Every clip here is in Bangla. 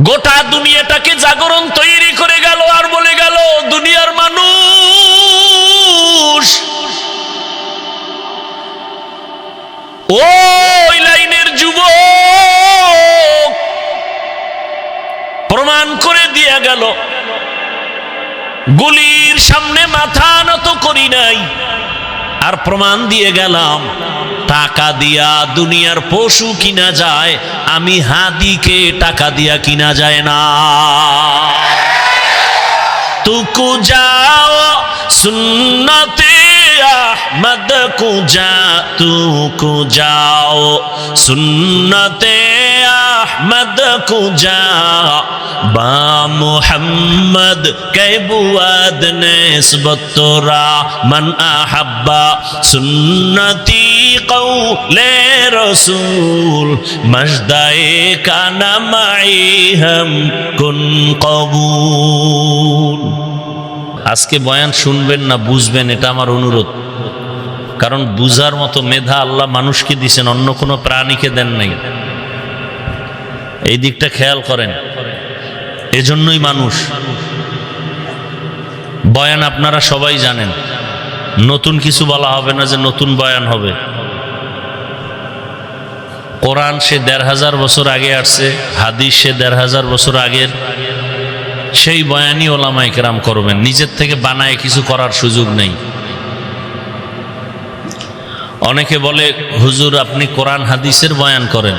গোটা দুনিয়াটাকে জাগরণ তৈরি করে গেল আর বলে গেল, দুনিয়ার মানুষ ওই লাইনের যুবক প্রমাণ করে দিয়া গেল, গুলির সামনে মাথা নত করি নাই, আর প্রমাণ দিয়ে গেলাম টাকা দিয়া দুনিয়ার পশু কিনা যায়, আমি হাদিকে টাকা দিয়া কিনা যায় না। তুকু যাও সুন্নতে আহমদ কো যা, তুকু যাও সুন্নতে আহমদ কো যা, বা মুহাম্মদ কে বুয়াদ নিসবত তোরা, মান আহাব্বা সুন্নতি কৌলে রসূল, মজদায়ে কানা মাই হাম কুন কবুল। আজকে বয়ান শুনবেন না, বুঝবেন, এটা আমার অনুরোধ। কারণ বুঝার মতো মেধা আল্লাহ মানুষকে দিয়েছেন, অন্য কোনো প্রাণীকে দেন নাই। এই দিকটা খেয়াল করেন। এজন্যই মানুষ। বয়ান আপনারা সবাই জানেন, নতুন কিছু বলা হবে না যে নতুন বয়ান হবে। কোরআন সে ১৫০০ বছর আগে আসছে, হাদিস সে ১৫০০ বছর আগের, সেই বয়ানই ওলামায়ে কেরাম করবেন। নিজের থেকে বানায় কিছু করার সুযোগ নেই। অনেকে বলে, হুজুর আপনি কোরআন হাদিসের বয়ান করেন।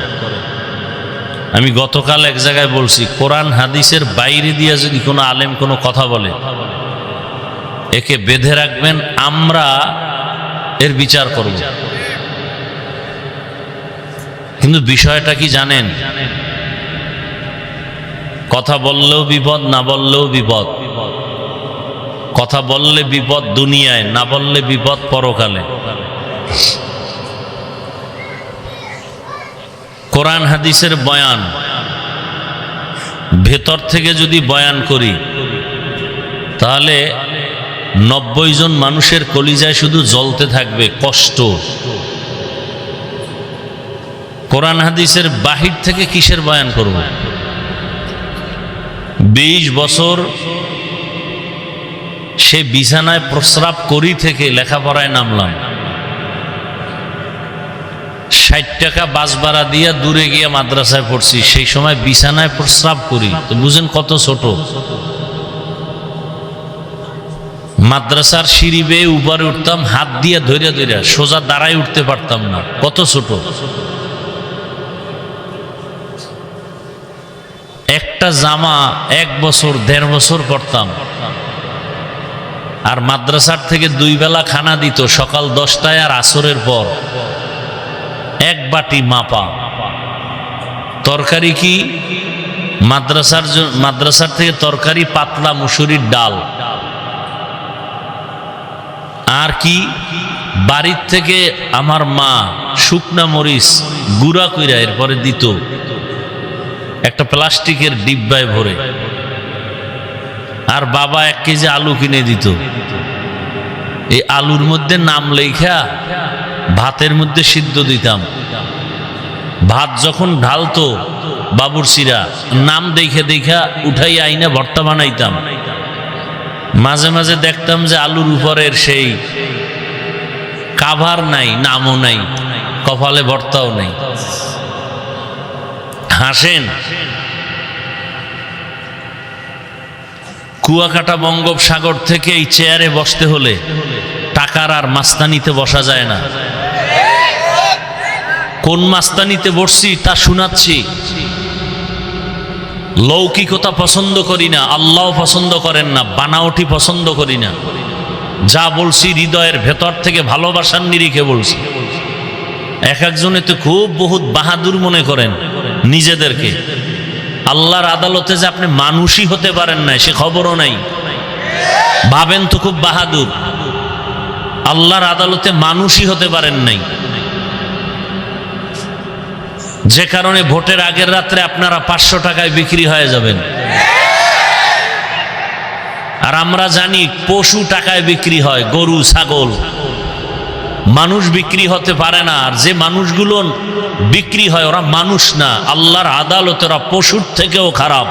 আমি গতকাল এক জায়গায় বলছি, কোরআন হাদিসের বাইরে দিয়ে যদি কোনো আলেম কোনো কথা বলে, একে বেঁধে রাখবেন, আমরা এর বিচার করব। কিন্তু বিষয়টা কি জানেন? কথা বললেও বিপদ, না বললেও বিপদ। কথা বললে বিপদ দুনিয়ায়, না বললে বিপদ পরকালে। কোরআন হাদিসের বয়ান ভেতর থেকে যদি বয়ান করি, তাহলে ৯০ জন মানুষের কলিজায় শুধু জ্বলতে থাকবে কষ্ট। কোরআন হাদিসের বাহির থেকে কিসের বয়ান করব? ২০ বছর সে বিছানায় প্রস্রাব করি থেকে লেখাপড়ায় নামলাম, ৬০ টাকা বাস ভাড়া দিয়া দূরে গিয়ে মাদ্রাসায় পড়ছি, সেই সময় বিছানায় প্রস্রাব করি, তো বুঝেন কত ছোট। মাদ্রাসার সিঁড়ি বেয়ে উপরে উঠতাম, হাত দিয়ে ধরে ধরে, সোজা দাঁড়ায় উঠতে পারতাম না, কত ছোট। একটা জামা ১ বছর ১.৫ বছর পরতাম, আর মাদ্রাসার থেকে ২ বেলা খানা দিত, সকাল ১০টায় আর আসরের পর। ১ বাটি মাপা তরকারি। কি মাদ্রাসার থেকে তরকারি পাতলা মুসুরির ডাল। আর কি বাড়ির থেকে আমার মা শুকনা মরিচ গুঁড়া কইরা এরপরে দিত একটা প্লাস্টিকের ডিব্বায় ভরে। আর বাবা ১ কেজি আলু কিনে দিত। এই আলুর মধ্যে নাম লেখা ভাতের মধ্যে সিদ্ধ দিতাম। ভাত যখন ঢালতো বাবুর্চিরা, নাম দেখে দেখা উঠাই আইনা ভর্তা বানাইতাম। মাঝে মাঝে দেখতাম যে আলুর উপরের সেই কাভার নাই, নামও নাই, কপালে ভর্তাও নেই। হাসেন। কুয়াকাটা বঙ্গোপসাগর থেকে এই চেয়ারে বসতে হলে টাকার আর মাস্তানিতে বসা যায় না। কোন মাস্তানিতে বসছি তা শোনাচ্ছি। লৌকিকতা পছন্দ করি না, আল্লাহ পছন্দ করেন না, বানাওটি পছন্দ করি না। যা বলছি হৃদয়ের ভেতর থেকে ভালোবাসার নিরিখে বলছি। এক একজনে তো খুব বহুত বাহাদুর মনে করেন নিজেদেরকে। আল্লাহর আদালতে যে আপনি মানুষই হতে পারেন না সে খবরও নাই, ভাবেন তো খুব বাহাদুর। আল্লাহর আদালতে মানুষই হতে পারেন নাই, যে কারণে ভোটের আগের রাত্রে আপনারা ৫০০ টাকায় বিক্রি হয়ে যাবেন। আর আমরা জানি পশু টাকায় বিক্রি হয়, গরু ছাগল। মানুষ বিক্রি হতে পারে না। আর যে মানুষগুলো বিক্রি হয় ওরা মানুষ না, আল্লাহর আদালতে ওরা পশুর থেকেও খারাপ।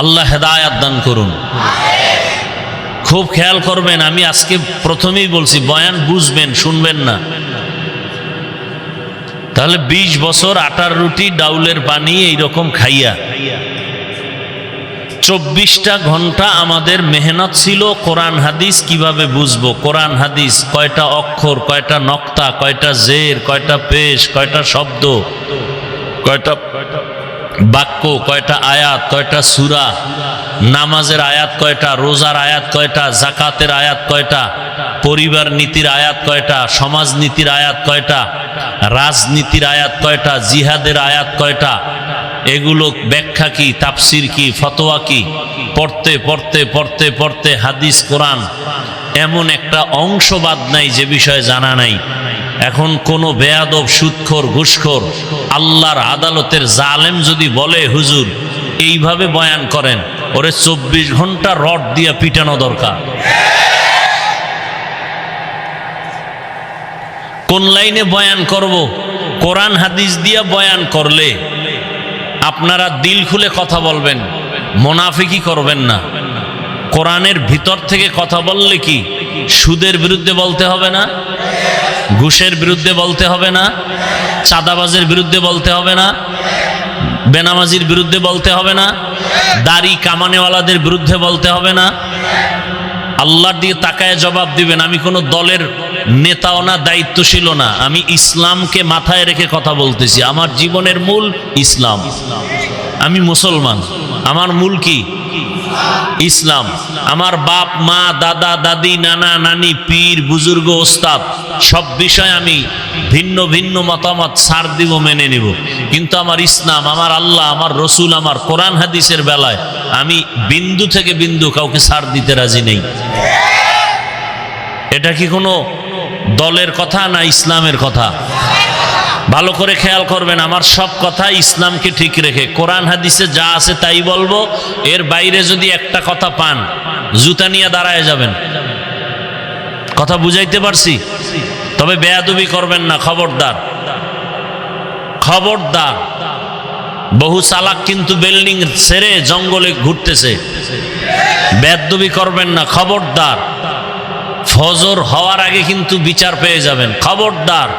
আল্লাহ হেদায়াত দান করুন। খুব খেয়াল করবেন, আমি আজকে প্রথমেই বলছি বয়ান বুঝবেন, শুনবেন না। তাহলে 20 বছর আটার রুটি ডাউলের পানি এইরকম খাইয়া 24টা ঘন্টা আমাদের মেহনত ছিল কোরআন হাদিস কিভাবে বুঝবো, কোরআন হাদিস কয়টা অক্ষর, কয়টা নক্তা, কয়টা জের, কয়টা পেশ, কয়টা শব্দ, কয়টা বাক্য, কয়টা আয়াত, কয়টা সূরা, নামাজের আয়াত কয়টা, রোজার আয়াত কয়টা, জাকাতের আয়াত কয়টা, পরিবার নীতির আয়াত কয়টা, সমাজ নীতির আয়াত কয়টা, রাজনীতির আয়াত কয়টা, জিহাদের আয়াত কয়টা, এগুলো ব্যাখ্যা কি, তাফসির কি, ফতোয়া কি, পড়তে পড়তে পড়তে পড়তে হাদিস কোরআন এমন একটা অংশ বাদ নাই যে বিষয়ে জানা নাই। এখন কোন বেয়াদব, সুদখোর, ঘুষখোর, আল্লাহর আদালতের জালেম যদি বলে হুজুর এইভাবে বয়ান করেন, ওরে 24 ঘন্টা রড দিয়া পিটানো দরকার। কোন লাইনে বয়ান করব? কোরআন হাদিস দিয়া বয়ান করলে আপনারা দিল খুলে কথা বলবেন, মুনাফিকি করবেন না। কোরআনের ভিতর থেকে কথা বললে কি সুদের বিরুদ্ধে বলতে হবে না, ঘুষের বিরুদ্ধে বলতে হবে না, চাঁদাবাজের বিরুদ্ধে বলতে হবে না, বেনামাজির বিরুদ্ধে বলতে হবে না, দাড়ি কামানেওয়ালাদের বিরুদ্ধে বলতে হবে না। আল্লাহর দিকে তাকায় জবাব দিবেন। আমি কোনো দলের নেতাও না, দায়িত্বশীল না, আমি ইসলামকে মাথায় রেখে কথা বলতেছি। আমার জীবনের মূল ইসলাম, আমি মুসলমান, আমার মূল কি ইসলাম। আমার বাপ মা, দাদা দাদি, নানা নানি, পীর বুজুর্গ, ওস্তাদ সব বিষয় আমি ভিন্ন ভিন্ন মতামত ছাড় দিব, মেনে নিব, কিন্তু আমার ইসলাম, আমার আল্লাহ, আমার রসুল, আমার কোরআন হাদিসের বেলায় আমি বিন্দু থেকে বিন্দু কাউকে ছাড় দিতে রাজি নেই। এটা কি কোনো দলের কথা না ইসলামের কথা? ভালো করে খেয়াল করবেন, আমার সব কথা ইসলামকে ঠিক রেখে কোরআন হাদিসে যা আছে তাই বলবো। এর বাইরে যদি একটা কথা পান জুতা নিয়ে দাঁড়ায় যাবেন। কথা বুঝাইতে পারছি? তবে বেয়াদবি করবেন না, খবরদার, খবরদার। বহু চালাক কিন্তু বিল্ডিং ছেড়ে জঙ্গলে ঘুরতেছে। বেয়াদবি করবেন না, খবরদার। ফজর হওয়ার আগে কিন্তু বিচার পেয়ে যাবেন, খবরদার।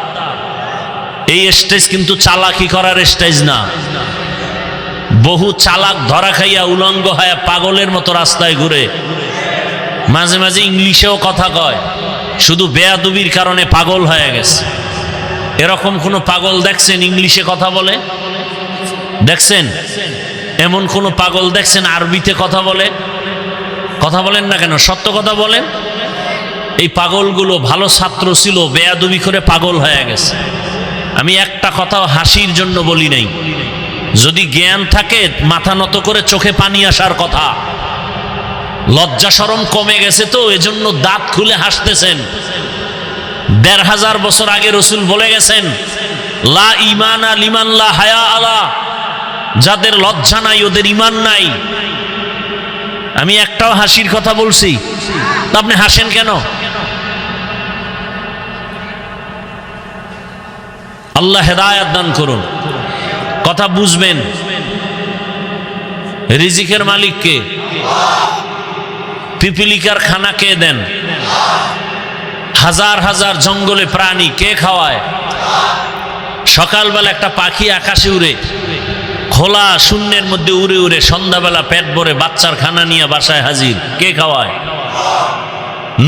এই স্টেজ কিন্তু চালাকি করার স্টেজ না। বহু চালাক ধরা খাইয়া উলঙ্গ হয়ে পাগলের মতো রাস্তায় ঘুরে, মাঝে মাঝে ইংলিশেও কথা কয়, শুধু বেয়াদবির কারণে পাগল হয়ে গেছে। এরকম কোন পাগল দেখছেন ইংলিশে কথা বলে? দেখছেন? এমন কোন পাগল দেখছেন আরবিতে কথা বলে? কথা বলেন না কেন? সত্য কথা বলেন। এই পাগলগুলো ভালো ছাত্র ছিল, বেয়াদবি করে পাগল হয়ে গেছে। আমি একটা কথাও হাসির জন্য বলি নাই। যদি জ্ঞান থাকে মাথা নত করে চোখে পানি আসার কথা। লজ্জা শরম কমে গেছে তো এজন্য দাঁত খুলে হাসতেছেন। 1500 বছর আগে রসুল বলে গেছেন, লা ঈমানা লিমান লা হায়া আলা, যাদের লজ্জা নাই ওদের ঈমান নাই। আমি একটাও হাসির কথা বলছি? আপনি হাসেন কেন? আল্লাহ হেদায়াত দান করুন। কথা বুঝবেন। রিজিকের মালিক কে? পিপিলিকার খানা কে দেন? হাজার হাজার জঙ্গলে প্রাণী কে খাওয়ায়? সকালবেলা একটা পাখি আকাশে উড়ে, খোলা শূন্যের মধ্যে উড়ে উড়ে সন্ধ্যাবেলা পেট ভরে বাচ্চার খানা নিয়ে বাসায় হাজির, কে খাওয়ায়?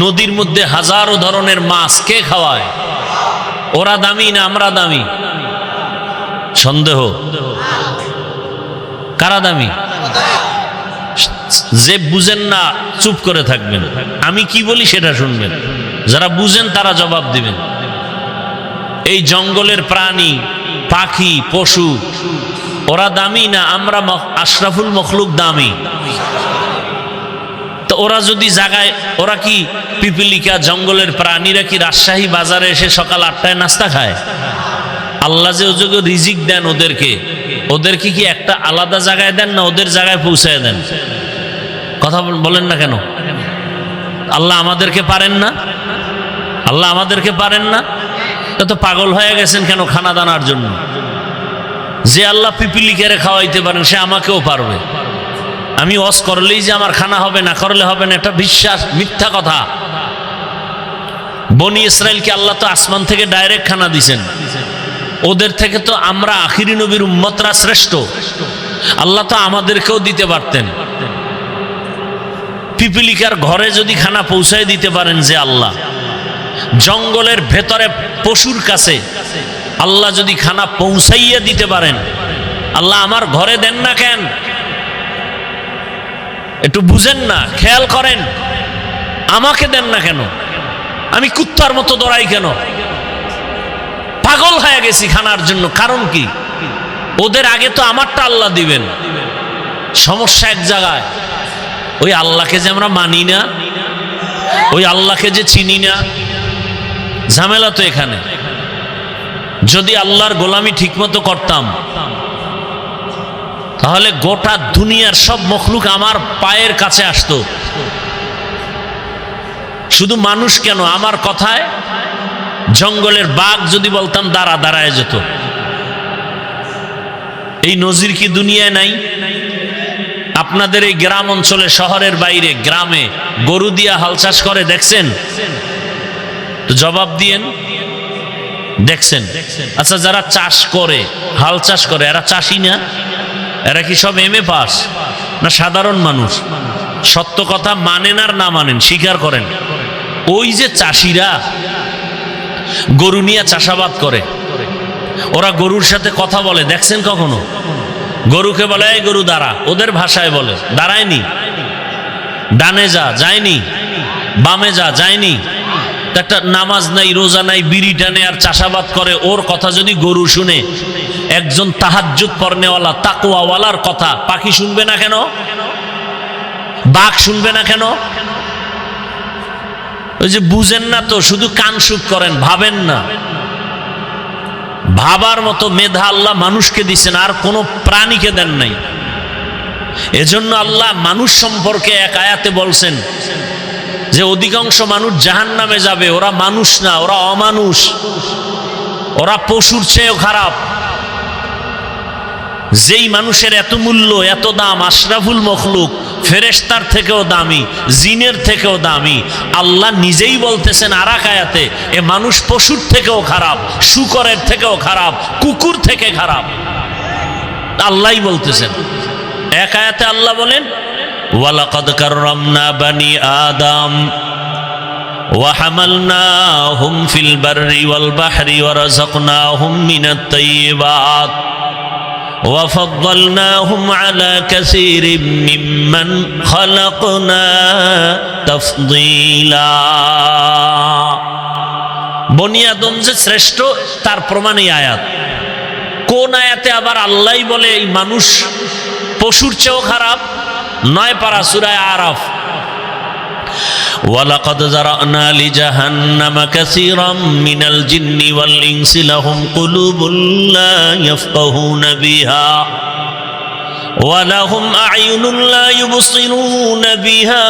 নদীর মধ্যে হাজারো ধরনের মাছ কে খাওয়ায়? ওরা দামি না আমরা দামি? সন্দেহ। কারা দামি? যে বুঝেন না চুপ করে থাকবেন, আমি কি বলি সেটা শুনবেন, যারা বুঝেন তারা জবাব দিবেন। এই জঙ্গলের প্রাণী, পাখি, পশু ওরা দামি না আমরা আশরাফুল মখলুক দামি? তো ওরা যদি জাগায়, ওরা কি পিপিলিকা জঙ্গলের প্রাণীরা কি রাজশাহী বাজারে এসে সকাল 8টায় নাস্তা খায়? আল্লাহ যে ওযোগ্য রিজিক দেন ওদেরকে, ওদেরকে কি একটা আলাদা জায়গায় দেন না ওদের জায়গায় পৌঁছায় দেন? কথা বলেন না কেন? আল্লাহ আমাদেরকে পারেন না? আল্লাহ আমাদেরকে পারেন না? তো পাগল হয়ে গেছেন কেন খানা দানার জন্য? যে আল্লাহ পিপিলিকারে খাওয়াইতে পারেন সে আমাকেও পারবে। আমি ওয়াজ করলেই যে আমার খানা হবে, না করলে হবে না, এটা বিশ্বাস, মিথ্যা কথা। বনি ইসরাইলকে আল্লাহ তো আসমান থেকে ডাইরেক্ট খানা দিছেন। ওদের থেকে তো আমরা আখিরি নবীর উম্মতরা শ্রেষ্ঠ। আল্লাহ তো আমাদেরকেও দিতে পারতেন। পিপিলিকার ঘরে যদি খানা পৌঁছায় দিতে পারেন যে আল্লাহ, জঙ্গলের ভেতরে পশুর কাছে আল্লাহ যদি খানা পৌঁছাইয়া দিতে পারেন, আল্লাহ আমার ঘরে দেন না কেন? একটু বুঝেন না, খেয়াল করেন। আমাকে দেন না কেন? আমি কুত্তার মতো দৌড়াই কেন? পাগল হয়ে গেছি খানার জন্য। কারণ কি? ওদের আগে তো আমারটা আল্লাহ দিবেন। সমস্যা এক জায়গায়, ওই আল্লাহকে যে আমরা মানি না, ওই আল্লাহকে যে চিনি না, ঝামেলা তো এখানে। যদি আল্লাহর গোলামি ঠিকমতো করতাম তাহলে গোটা দুনিয়ার সব মখলুক আমার পায়ের কাছে আসতো। শুধু মানুষ কেন, আমার কথায় জঙ্গলের বাঘ যদি বলতাম দাঁড়া, দাঁড়ায় যেত। এই নজির কি দুনিয়ায় নাই? আপনাদের এই গ্রাম অঞ্চলে, শহরের বাইরে গ্রামে গরু দিয়া হাল চাষ করে দেখছেন? তো জবাব দিয়েন, দেখছেন? আচ্ছা, যারা চাষ করে, হাল চাষ করে, এরা চাষি না? এরা কি সব এমএ পাস না সাধারণ মানুষ? সত্য কথা মানেন আর না মানেন, স্বীকার করেন। ওই যে চাষিরা গরু নিয়ে চাষাবাদ করে, ওরা গরুর সাথে কথা বলে দেখছেন কখনো? গরুকে বলে এই গরু দাঁড়া, ওদের ভাষায় বলে। দাঁড়ায়নি? ডানে যা, যায়নি? বামে যা, যায়নি? একটা নামাজ নাই, রোজা নাই, বিড়ি টানে আর চাষাবাদ করে। ওর কথা যদি গরু শুনে, একজন তাহাজ্জুদ পড়নেওয়ালা তাকওয়াওয়ালার কথা পাখি শুনবে না কেন? বাঘ শুনবে না কেন? ওই যে বুঝেন না তো, শুধু কান সুখ করেন, ভাবেন না। ভাবার মতো মেধা আল্লাহ মানুষকে দিচ্ছেন, আর কোনো প্রাণীকে দেন নাই। এজন্য আল্লাহ মানুষ সম্পর্কে এক আয়াতে বলছেন যে অধিকাংশ মানুষ জাহান্নামে যাবে। ওরা মানুষ না, ওরা অমানুষ, ওরা পশুর চেয়েও খারাপ। যেই মানুষের এত মূল্য, এত দাম, আশরাফুল মখলুক, ফেরেশতার থেকেও দামি, জিনের থেকেও দামি, আল্লাহ নিজেই বলতেছেন আর এক আয়াতে, এ মানুষ পশুর থেকেও খারাপ, শূকরের থেকেও খারাপ, কুকুর থেকে খারাপ। আল্লাহই বলতেছেন। এক আয়াতে আল্লাহ বলেন ওয়ালাকাদ কাররামনা বানি আদম ওয়া হামালনাহুম ফিল বাররি ওয়াল বাহরি ওয়া রাযাকনাহুম মিনাত তাইয়্যিবাত ওয়া ফাদ্দালনাহুম আলা কাসীরিম মিম্মান খালাকনা তাফদীলা। বনি আদম যে শ্রেষ্ঠ তার প্রমাণ এই আয়াত। কোন আয়াতে আবার আল্লাহই বলে এই মানুষ পশুর চেয়েও খারাপ? 9 পারা সূরা আরাফ। ওয়ালাকাদ যারানা লিজাহান্নামা কাসীরাম মিনাল জিন্নি ওয়াল ইনসি লাহুম কুলুবুন লা ইয়াফকাহুনা বিহা ওয়া লাহুম আ'য়ুনুন লা ইউবসিরুনা বিহা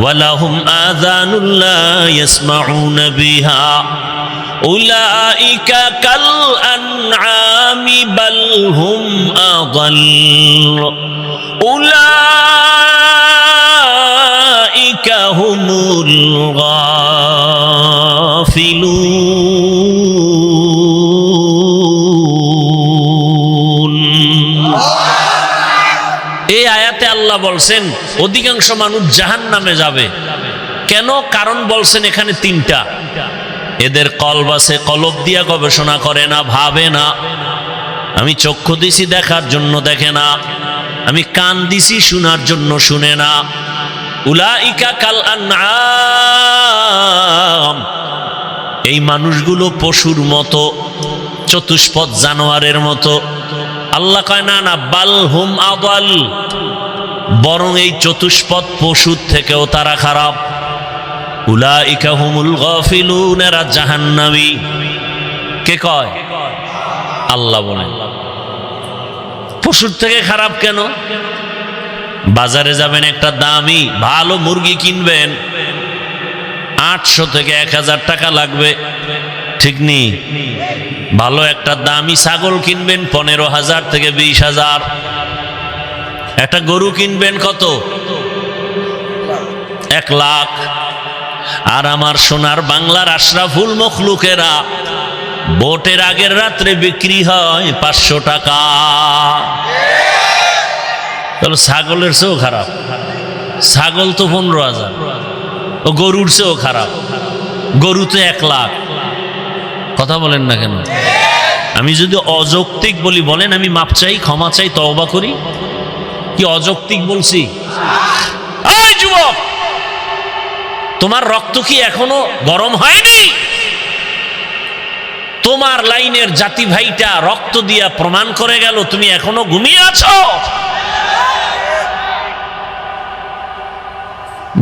ওয়া লাহুম আযানুন লা ইয়াসমাউনা বিহা উলাইকা কাল আনআমি বাল হুম আযাল উলাইকা হুমুল গাফিলুন। এই আয়াতে আল্লাহ বলছেন অধিকাংশ মানুষ জাহান্নামে যাবে। কেন? কারণ বলছেন এখানে 3টা। এদের কলব আছে, কলব দিয়া গবেষণা করে না, ভাবে না। আমি চক্ষু দিছি দেখার জন্য দেখে না, আমি কান দিছি শোনার জন্য শুনে না। উলাইকা কাল আনআম, এই মানুষগুলো পশুর মতো, চতুষ্পদ জানোয়ারের মতো। আল্লাহ কয় না না, বাল হুম আদাল, বরং এই চতুষ্পদ পশুর থেকেও তারা খারাপ। উলাইকা হুমুল গাফিলুন, এরা জাহান্নামী। কে কয়? আল্লাহ বলেন। পশুর থেকে খারাপ কেন? বাজারে যাবেন, একটা দামি ভালো মুরগি কিনবেন, 800 থেকে 1000 টাকা লাগবে, ঠিক নেই? ভালো একটা দামি ছাগল কিনবেন 15,000 থেকে 20,000। একটা গরু কিনবেন কত? 1 লাখ। আর আমার সোনার বাংলার আশরাফুল মখলুকেরা ভোটের আগের রাত্রে বিক্রি হয় 500 টাকা। তাহলে ছাগলের চেয়েও খারাপ। ছাগল তো 15,000, ও গরুর চেয়েও খারাপ। গরু তো 1 লাখ। কথা বলেন না কেন? আমি যদি অযৌক্তিক বলি বলেন, আমি মাপ চাই, ক্ষমা চাই, তওবা করি। কি অযৌক্তিক বলছি? এই যুবক, তোমার রক্ত কি এখনো গরম হয়নি? তোমার লাইনের জাতি ভাইটা রক্ত দিয়া প্রমাণ করে গেল তুমি এখনো ঘুমিয়ে আছো।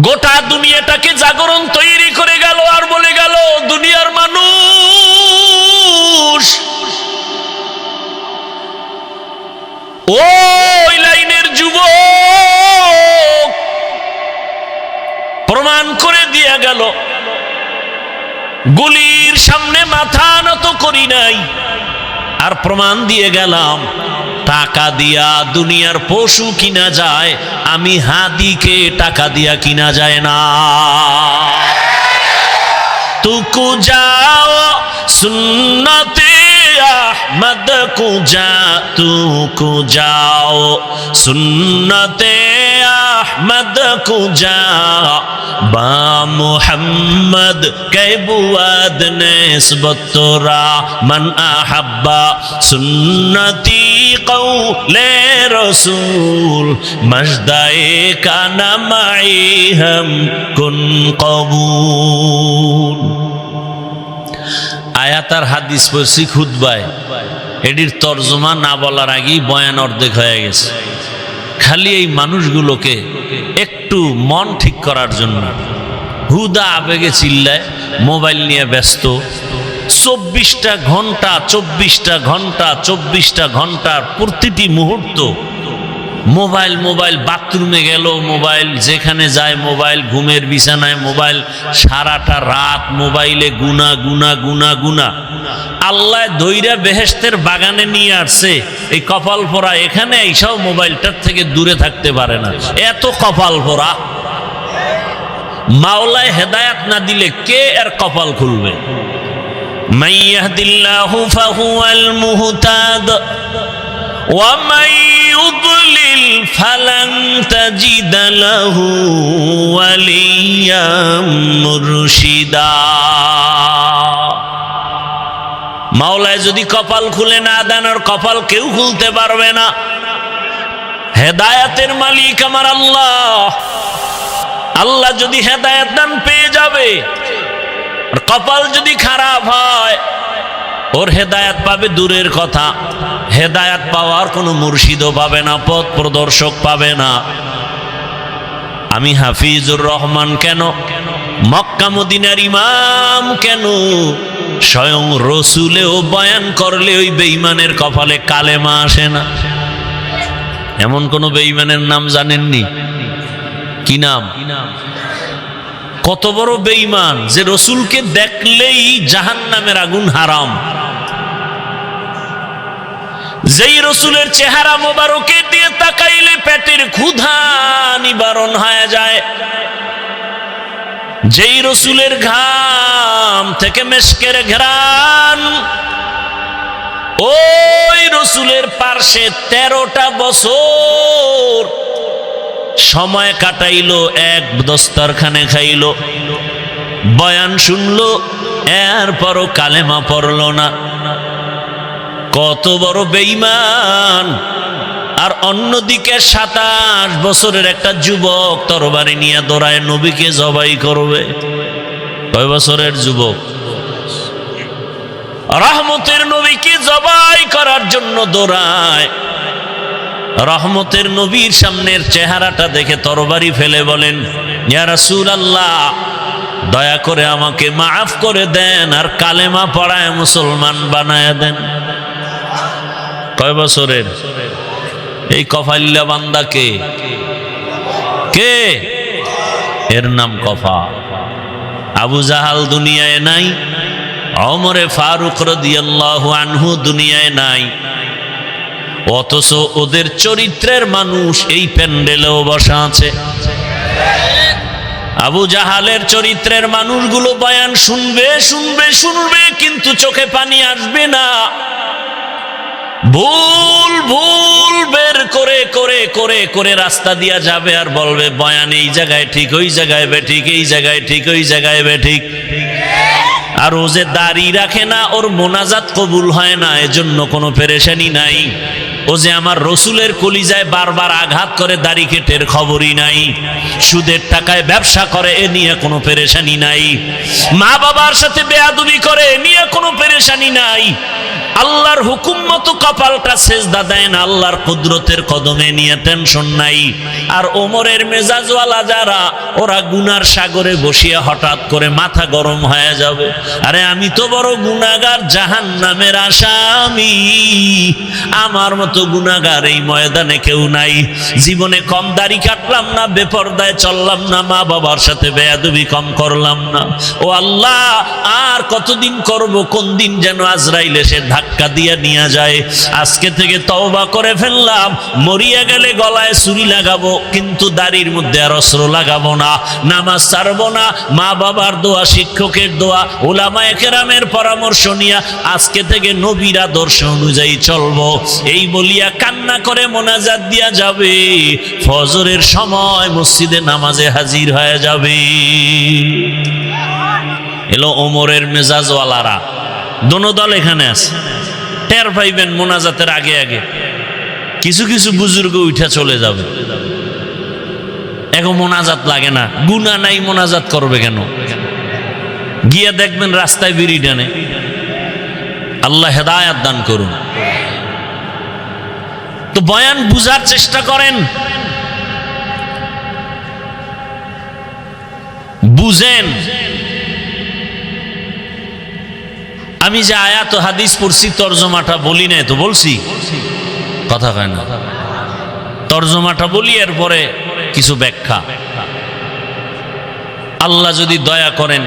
গোটা দুনিয়াটাকে জাগরণ তৈরি করে গেল আর বলে গেল, দুনিয়ার মানুষ ওই লাইনের যুবক প্রমাণ করে দিয়ে গেল, গুলির সামনে মাথা নত করি নাই, আর প্রমাণ দিয়ে গেলাম টাকা দিয়া দুনিয়ার পশু কিনা যায়, আমি হাদিকে টাকা দিয়া কিনা যায় না। তুকু যাও সুন্নতে আহমদ কুজা, তুকু যাও সুন্নতে আহমদ কুজা, বা মুহাম্মদ কে বুয়াদ নিসবত তোরা, মান আহাব্বা সুন্নতি কৌলে রসুল, মজদায়ে কানা মাই হাম কুন কবুল। আয়াত আর হাদিস পড়ছি খুতবায়, এটির তর্জমা না বলার আগেই বয়ান অর্ধেক হয়ে গেছে। খালি এই মানুষগুলোকে একটু মন ঠিক করার জন্য হুদা আবেগে চিল্লায়, মোবাইল নিয়ে ব্যস্ত। 24টা ঘন্টা 24টা ঘন্টা 24টা ঘন্টার প্রতিটি মুহূর্ত মোবাইল, মোবাইল। বাথরুমে গেল মোবাইল, যেখানে যায় মোবাইল, ঘুমের বিছানায় মোবাইল, সারাটা রাত মোবাইলে গুনা গুনা গুনা গুনা। আল্লাহ দইরা বেহেশতের বাগানে নিয়ে আসছে, এই কপাল পোড়া এখানে এইসব মোবাইলটার থেকে দূরে থাকতে পারে না, এত কপাল পোড়া। মাওলায় হেদায়াত না দিলে কে এর কপাল খুলবে? মান ইয়াহদিল্লাহু ফাহুয়াল মুহতাদ ওয়া মান ইউদ্লিল ফালান তাজিদা লাহু ওয়ালিয়্যাম মুরশিদা। মাওলায় যদি কপাল খুলে না দেন, আর কপাল কেউ খুলতে পারবে না। হেদায়াতের মালিক আমার আল্লাহ। আল্লাহ যদি হেদায়াত দান পেয়ে যাবে, আর কপাল যদি খারাপ হয়, ওর হেদায়াত পাবে দূরের কথা, হেদায়াত পাওয়ার কোনো মুর্শিদও পাবে না, পথ প্রদর্শক পাবে না। আমি হাফিজুর রহমান কেন, মক্কা মদিনার ইমাম কেন, স্বয়ং রসুলেও বয়ান করলে ওই বেঈমানের কপালে কালেমা আসে না। এমন কোন বেঈমানের নাম জানেননি? কি নাম? কত বড় বেঈমান যে রসুলকে দেখলেই জাহান্নামের আগুন হারাম। যেই রসুলের চেহারা মোবারকে দিয়ে তাকাইলে পেটের ক্ষুধা নিবারণ হয়ে যায়, যেই রসুলের ঘাম থেকে মেশকের ঘ্রাণ, ওই রসুলের পার্শ্বে 13টা বছর সময় কাটাইলো, এক দস্তরখানে খাইলো, বয়ান শুনলো, এরপরও কালেমা পড়লো না। কত বড় বেঈমান! আর অন্যদিকে 27 বছরের একটা যুবক তরবারি নিয়ে দৌড়ায় নবীকে জবাই করবে। কয় বছরের যুবক? রহমতের নবীকে জবাই করার জন্য দৌড়ায়। রহমতের নবীর সামনের চেহারাটা দেখে তরবারি ফেলে বলেন, ইয়া রাসূলুল্লাহ, দয়া করে আমাকে মাফ করে দেন, আর কালেমা পড়ায় মুসলমান বানায় দেন। কয় বছরের? এই কফাইল্লা বান্দাকে কে? এর নাম কফা। আবু জাহাল দুনিয়ায় নাই, ওমরে ফারুক রাদিয়াল্লাহু আনহু দুনিয়ায় নাই, অথচ ওদের চরিত্রের মানুষ এই প্যান্ডেলেও বসা আছে। আবু জাহালের চরিত্রের মানুষগুলো বয়ান শুনবে শুনবে শুনবে, কিন্তু চোখে পানি আসবে না। ভুল ভুল বের করে করে করে করে রাস্তা দিয়া যাবে আর বলবে বয়ান এই জায়গায় ঠিক, ওই জায়গায় বেঠিক, এই জায়গায় ঠিক, ওই জায়গায় বেঠিক। আর ও যে দাড়ি রাখে না, ওর মোনাজাত কবুল হয় না, এজন্য কোনো পেরেশানি নাই। ও যে আমার রসুলের কলিজায় বারবার আঘাত করে, দাড়ি কেটের খবরই নাই। সুদের টাকায় ব্যবসা করে, এ নিয়ে কোনো পেরেশানি নাই। মা বাবার সাথে বেয়াদবি করে, এ নিয়ে কোনো পেরেশানি নাই। আল্লাহর হুকুম মতো কপালটা সেজদা দেয় না, আল্লাহর কুদরতের কদমে নিয়ে টেনশন নাই। আর ওমরের মেজাজওয়ালা যারা, ওরা গুনার সাগরে বসিয়া হঠাৎ করে মাথা গরম হয়ে যাবে, আরে আমি তো বড় গুনাহগার, জাহান্নামের আসামি, আমার মতো গুনাহগার এই ময়দানে কেউ নাই। জীবনে কম দাড়ি কাটলাম না, বেপরদায় চললাম না, মা বাবার সাথে বেয়াদবি কম করলাম না। ও আল্লাহ, আর কতদিন করব? কোন দিন যেন আজরাইল এসে ধাক্কা দিয়ে নিয়ে যায়। আজকে থেকে তওবা করে ফেললাম, মরিয়া গেলে গলায় ছুরি লাগাবো, কিন্তু দাড়ির মধ্যে আর অস্ত্র লাগাবো না, নামাজ ছাড়বো না। মা বাবার দোয়া, শিক্ষকের দোয়া, উলামায়ে কেরামের পরামর্শ নিয়ে আজকে থেকে নবীর আদর্শ অনুযায়ী চলবো, এই বলিয়া কান্না করে মোনাজাত দিয়া যাবে। ফজরের সময় মসজিদে নামাজে হাজির হয়ে যাবে। এলো ওমরের মেজাজওয়ালারা, দোনো দল এখানে আছে। টের পাইবেন মোনাজাতের আগে আগে কিছু কিছু বুজুর্গ উঠা চলে যাবে। এখন মোনাজাত লাগে না, গুনাহ নাই, মোনাজাত করবে কেন? গিয়া দেখবেন রাস্তায় বিড়ি টানে। আল্লাহ হেদায়াত দান করুন। তো বয়ান বুঝার চেষ্টা করেন, বুঝেন। আমি যে আয়াত হাদিস পড়ছি, তরজমাটা বলি নাই তো? বলছি, কথা কয় না। তরজমাটা বলি, এরপরে কিছু ব্যাখ্যা। আল্লাহ যদি দয়া করেন,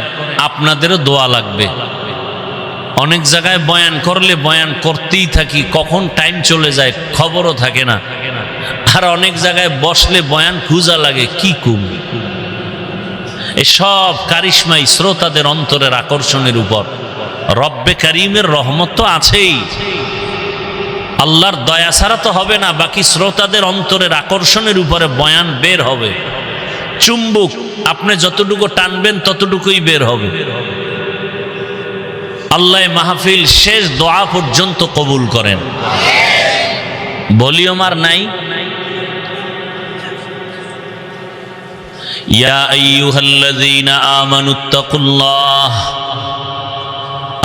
আপনাদেরও দোয়া লাগবে। অনেক জায়গায় বয়ান করলে বয়ান করতেই থাকি, কখন টাইম চলে যায় খবরও থাকে না। আর অনেক জায়গায় বসলে বয়ান খুঁজা লাগে, কি কুম। এসব কারিশমাই শ্রোতাদের অন্তরের আকর্ষণের উপর। রব্বে কারিমের রহমত তো আছেই, আল্লাহর দয়া ছাড়া তো হবে না। বাকি শ্রোতাদের অন্তরের আকর্ষণের উপরে বয়ান বের হবে। চুম্বুক, আপনি যতটুকু টানবেন ততটুকুই বের হবে। আল্লাহ মাহফিল শেষ দোয়া পর্যন্ত কবুল করেন। ভলিউম আর নাই। ইয়া আইয়ুহাল্লাযীনা আমানুত্তাকুল্লাহ,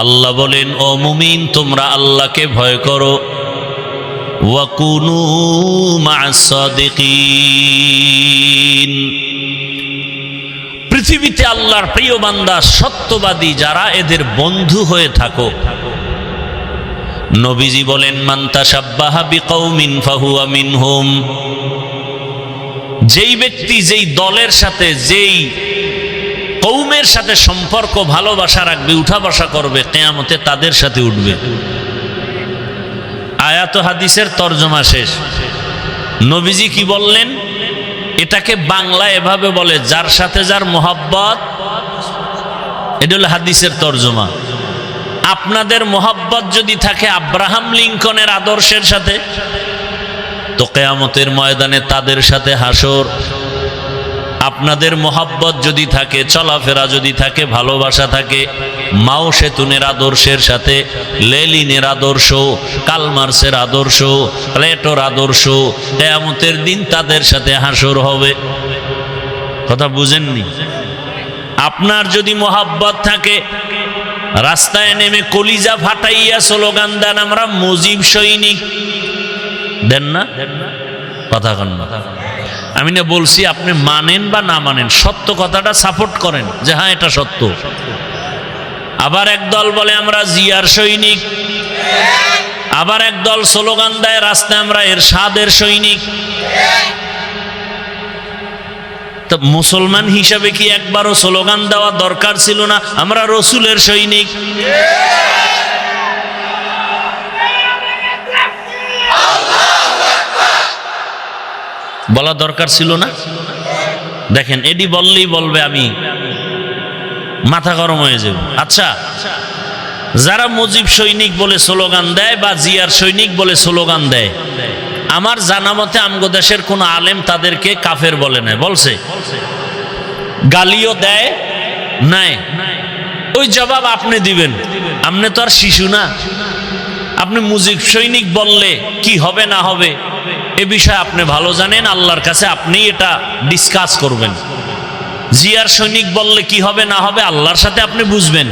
আল্লাহ বলেন, ও মুমিন, তোমরা আল্লাহকে ভয় করো। ওয়া কুনু মা'আস সাদিকিন, পৃথিবীতে আল্লাহর প্রিয় বান্দা, সত্যবাদী যারা, এদের বন্ধু হয়ে থাকো। নবীজি বলেন, মান তাশাব্বাহা বিকৌমিন ফাহুয়া মিনহুম, যেই ব্যক্তি যেই দলের সাথে, যেই কৌমের সাথে সম্পর্ক ভালোবাসা রাখবে, উঠা বসা করবে, কিয়ামতে তাদের সাথে উঠবে। আয়াত হাদিসের তরজমা শেষ। নবীজি কি বললেন? এটাকে বাংলা এভাবে বলে, যার সাথে যার মোহাব্বত। এটা হলো হাদিসের তরজমা। আপনাদের মোহাব্বত যদি থাকে আব্রাহাম লিঙ্কনের আদর্শের সাথে, তো কিয়ামতের ময়দানে তাদের সাথে হাসর। আপনাদের মোহাব্বত যদি থাকে, চলাফেরা যদি থাকে, ভালোবাসা থাকে মাও সেতুনের আদর্শের সাথে, লেলিনের আদর্শ, কালমার্সের আদর্শ, প্লেটোর আদর্শ, কিয়ামতের দিন তাদের সাথে হাসর হবে। কথা বুঝেননি? আপনার যদি মোহাব্বত থাকে, রাস্তায় নেমে কলিজা ফাটাইয়া স্লোগান দেন, আমরা মুজিব সৈনিক, দেন না? কথা কন না। আমি না বলছি, আপনি মানেন বা না মানেন, সত্য কথাটা সাপোর্ট করেন যে হ্যাঁ এটা সত্য। আবার একদল বলে আমরা জিয়ার সৈনিক, আবার একদল স্লোগান দেয় রাস্তায় আমরা এরশাদের সৈনিক। তো মুসলমান হিসাবে কি একবারও স্লোগান দেওয়া দরকার ছিল না, আমরা রসুলের সৈনিক? বলা দরকার ছিল না? দেখেন, এডি বললেই বলবে আমি মাথা গরম হয়ে যাবে। আচ্ছা, যারা মুজিব সৈনিক বলে স্লোগান দেয় বা জিয়ার সৈনিক বলে স্লোগান দেয়, আমার জানা মতে আমগো দেশের কোন আলেম তাদেরকে কাফের বলে না, বলছে? গালিও দেয় নাই? ওই জবাব আপনি দিবেন, আপনি তো আর শিশু না। আপনি মুজিব সৈনিক বললে কি হবে না হবে এ বিষয়ে আপনি ভালো জানেন, আল্লাহর কাছে আপনি এটা ডিসকাস করবেন। জিয়ার সৈনিক বললে কি হবে না হবে আল্লাহর সাথে আপনি বুঝবেন।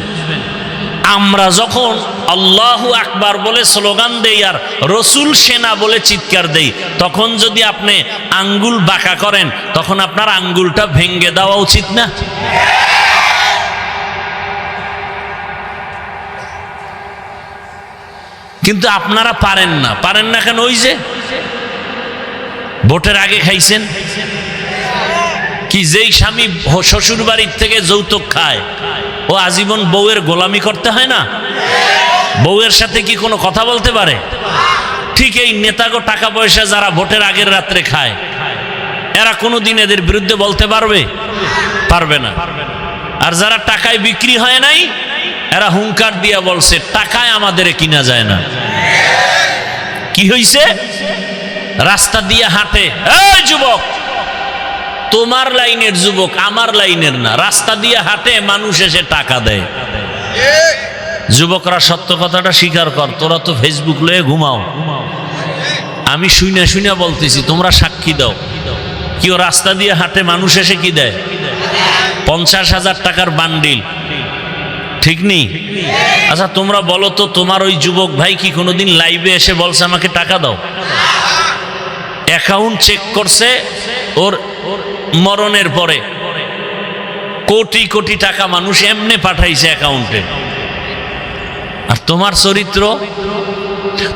আমরা যখন আল্লাহু আকবার বলে স্লোগান দেই আর রসুল সেনা বলে চিৎকার দেই, তখন যদি আপনি আঙ্গুল বাঁকা করেন, তখন আপনার আঙ্গুলটা ভেঙ্গে দেওয়া উচিত না? কিন্তু আপনারা পারেন না। পারেন না কেন? ওই যে ভোটের আগে খাইছেন কি, যেই স্বামী শ্বশুর বাড়ির থেকে যৌতুক খায় ও আজীবন বউয়ের গোলামি করতে হয় না? বউয়ের সাথে কি কোনো কথা বলতে পারে? ঠিক এই নেতাগো টাকা পয়সা যারা ভোটের আগের রাত্রে খায়, এরা কোনোদিন এদের বিরুদ্ধে বলতে পারবে? পারবে না। আর যারা টাকায় বিক্রি হয় নাই, এরা হুঙ্কার দিয়া বলছে টাকায় আমাদের কিনা যায় না। কি হইছে? রাস্তা দিয়ে হাঁটে, এই যুবক, তোমার লাইনের যুবক, আমার লাইনের না, রাস্তা দিয়ে হাঁটে, মানুষ এসে টাকা দেয়। যুবকরা সত্য কথাটা স্বীকার কর, তোরা তো ফেসবুক লয়ে ঘুমাও, আমি শুনে শুনে বলতেছি, তোমরা সাক্ষী দাও। কেউ রাস্তা দিয়ে হাঁটে, মানুষ এসে কি দেয়? 50,000 টাকার বান্ডিল, ঠিক নেই? আচ্ছা তোমরা বলো তো, তোমার ওই যুবক ভাই কি কোনোদিন লাইভে এসে বলছে আমাকে টাকা দাও? অ্যাকাউন্ট চেক করছে, ওর মরণের পরে কোটি কোটি টাকা মানুষ এমনি পাঠাইছে অ্যাকাউন্টে। আর তোমার চরিত্র,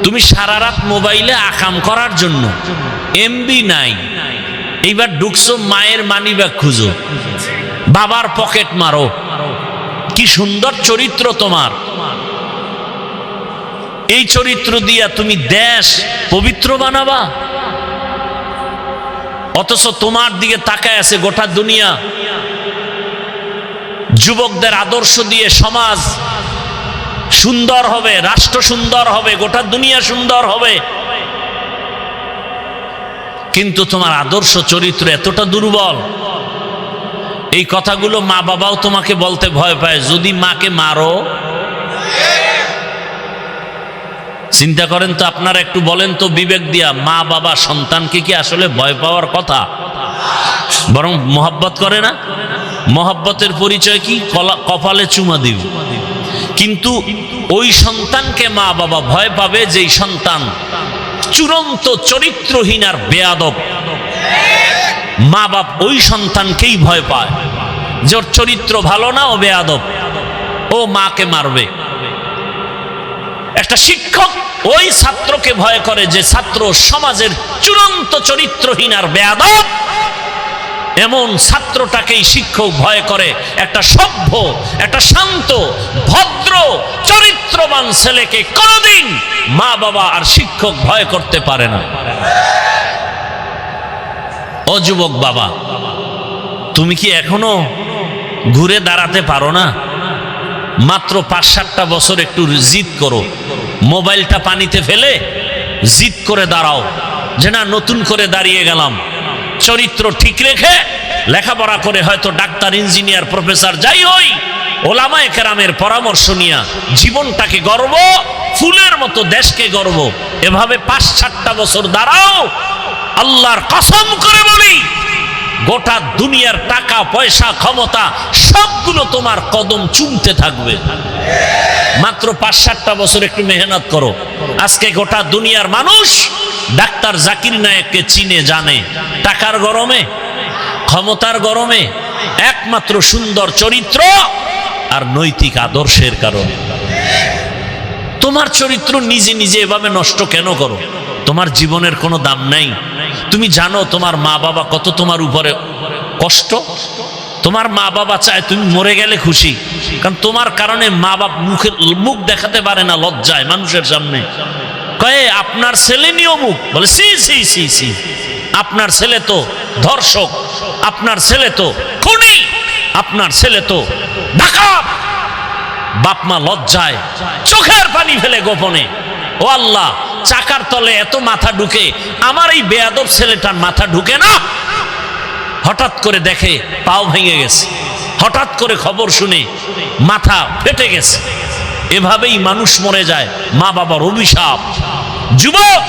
তুমি সারা রাত মোবাইলে আকাম করার জন্য, এমবি নাই, এইবার ঢুকছো মায়ের মানি ব্যাগ খুঁজো, বাবার পকেট মারো। কি সুন্দর চরিত্র তোমার! এই চরিত্র দিয়া তুমি দেশ পবিত্র বানাবা, অথচ তোমার দিকে তাকায় আছে গোটা দুনিয়া। যুবকদের আদর্শ দিয়ে সমাজ সুন্দর হবে, রাষ্ট্র সুন্দর হবে, গোটা দুনিয়া সুন্দর হবে, কিন্তু তোমার আদর্শ চরিত্র এতটা দুর্বল। এই কথাগুলো মা বাবাও তোমাকে বলতে ভয় পায়, যদি মাকে মারো। চিন্তা করেন তো আপনারা, একটু বলেন তো বিবেক দিয়া, মা বাবা সন্তানকে কি আসলে ভয় পাওয়ার কথা? বরং মোহাব্বত করে না? মোহাব্বতের পরিচয় কি? কপালে চুমা দিব। কিন্তু ওই সন্তানকে মা বাবা ভয় পাবে যেই সন্তান চূড়ান্ত চরিত্রহীন আর বেয়াদব। মা বাপ ওই সন্তানকেই ভয় পায়, যে ওর চরিত্র ভালো না, ও বেয়াদব, ও মাকে মারবে। একটা শিক্ষক ওই ছাত্রকে ভয় করে যে ছাত্র সমাজের চূড়ান্ত চরিত্রহীন আর বেয়াদব। এমন ছাত্রটাকেই শিক্ষক ভয় করে। একটা সভ্য, একটা শান্ত, ভদ্র, চরিত্রবান ছেলেকে কোনদিন মা বাবা আর শিক্ষক ভয় করতে পারে না। ও যুবক বাবা, তুমি কি এখনো ঘুরে দাঁড়াতে পারো না? মাত্র 5-7টা বছর একটু জিদ করো, মোবাইলটা পানিতে ফেলে জিদ করে দাঁড়াও, যে না নতুন করে দাঁড়িয়ে গেলাম। চরিত্র ঠিক রেখে লেখাপড়া করে হয়তো ডাক্তার, ইঞ্জিনিয়ার, প্রফেসর যাই হই, ওলামায়ে কেরামের পরামর্শ নিয়া জীবনটাকে গর্ব, ফুলের মতো দেশকে গর্ব, এভাবে 5-7টা বছর দাঁড়াও। আল্লাহর কসম করে বলি, গোটা দুনিয়ার টাকা পয়সা ক্ষমতা সবগুলো তোমার কদম চুমতে থাকবে। মাত্র 5-7টা বছর একটু মেহনত করো। আজকে গোটা দুনিয়ার মানুষ ডাক্তার জাকির নায়েককে চিনে জানে, টাকার গরমে, ক্ষমতার গরমে, একমাত্র সুন্দর চরিত্র আর নৈতিক আদর্শের কারণে। তোমার চরিত্র নিজে নিজে এভাবে নষ্ট কেন করো? তোমার জীবনের কোনো দাম নাই। তুমি জানো তোমার মা বাবা কত তোমার উপরে কষ্ট। তোমার মা বাবা চায় তুমি মরে গেলে খুশি, কারণ তোমার কারণে মা বাপ মুখ দেখাতে পারে না লজ্জায় মানুষের সামনে। কয়ে আপনার ছেলে নিয়ে মুখ বলে সি সি সি সি, আপনার ছেলে তো ধর্ষক, আপনার ছেলে তো খুনি, আপনার ছেলে তো ডাকাত। বাপ মা লজ্জায় চোখের পানি ফেলে গোপনে, ও আল্লাহ চাকার তলে এত মাথা ঢুকে, আমার এই বেয়াদব ছেলেটার মাথা ঢুকে না। হঠাৎ করে দেখে পাও ভেঙে গেছে, হঠাৎ করে খবর শুনে মাথা ফেটে গেছে। এভাবেই মানুষ মরে যায়, মা বাবার অভিশাপ। যুবক,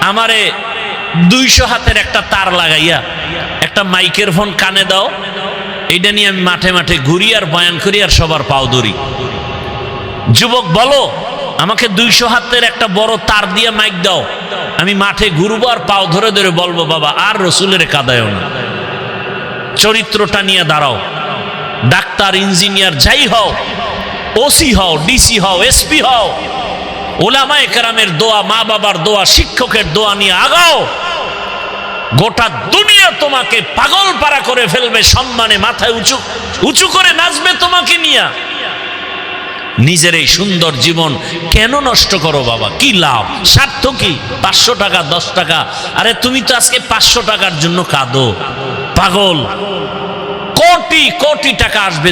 আমারে 200 হাতের একটা তার লাগাইয়া একটা মাইকের ফোন কানে দাও, এইটা নিয়ে আমি মাঠে মাঠে ঘুরি আর বয়ান করি আর সবার পাও ধরি। যুবক বলো, আমাকে 200 হাতের একটা বড় তার দিয়ে মাইক দাও, আমি মাঠে ঘুরবো আর পাও ধরে ধরে বলবো বাবা আর রসুলের কাদায়ও না। চরিত্রটা নিয়ে দাঁড়াও। ডাক্তার, ইঞ্জিনিয়ার যাই হও, ওসি হও, ডিসি হও, এসপি হও, ওলামায়ে কেরামের দোয়া, মা বাবার দোয়া, শিক্ষকের দোয়া নিয়ে আগাও। গোটা দুনিয়া তোমাকে পাগল পারা করে ফেলবে, সম্মানে মাথায় উঁচু উঁচু করে নাচবে তোমাকে নিয়ে। নিজের এই সুন্দর জীবন কেন নষ্ট করো বাবা? কি লাভ? স্বার্থ কি? 500 টাকা, 10 টাকা। আরে তুমি তো আজকে 500 টাকার জন্য কাঁদো, পাগল। কোটি কোটি টাকা আসবে,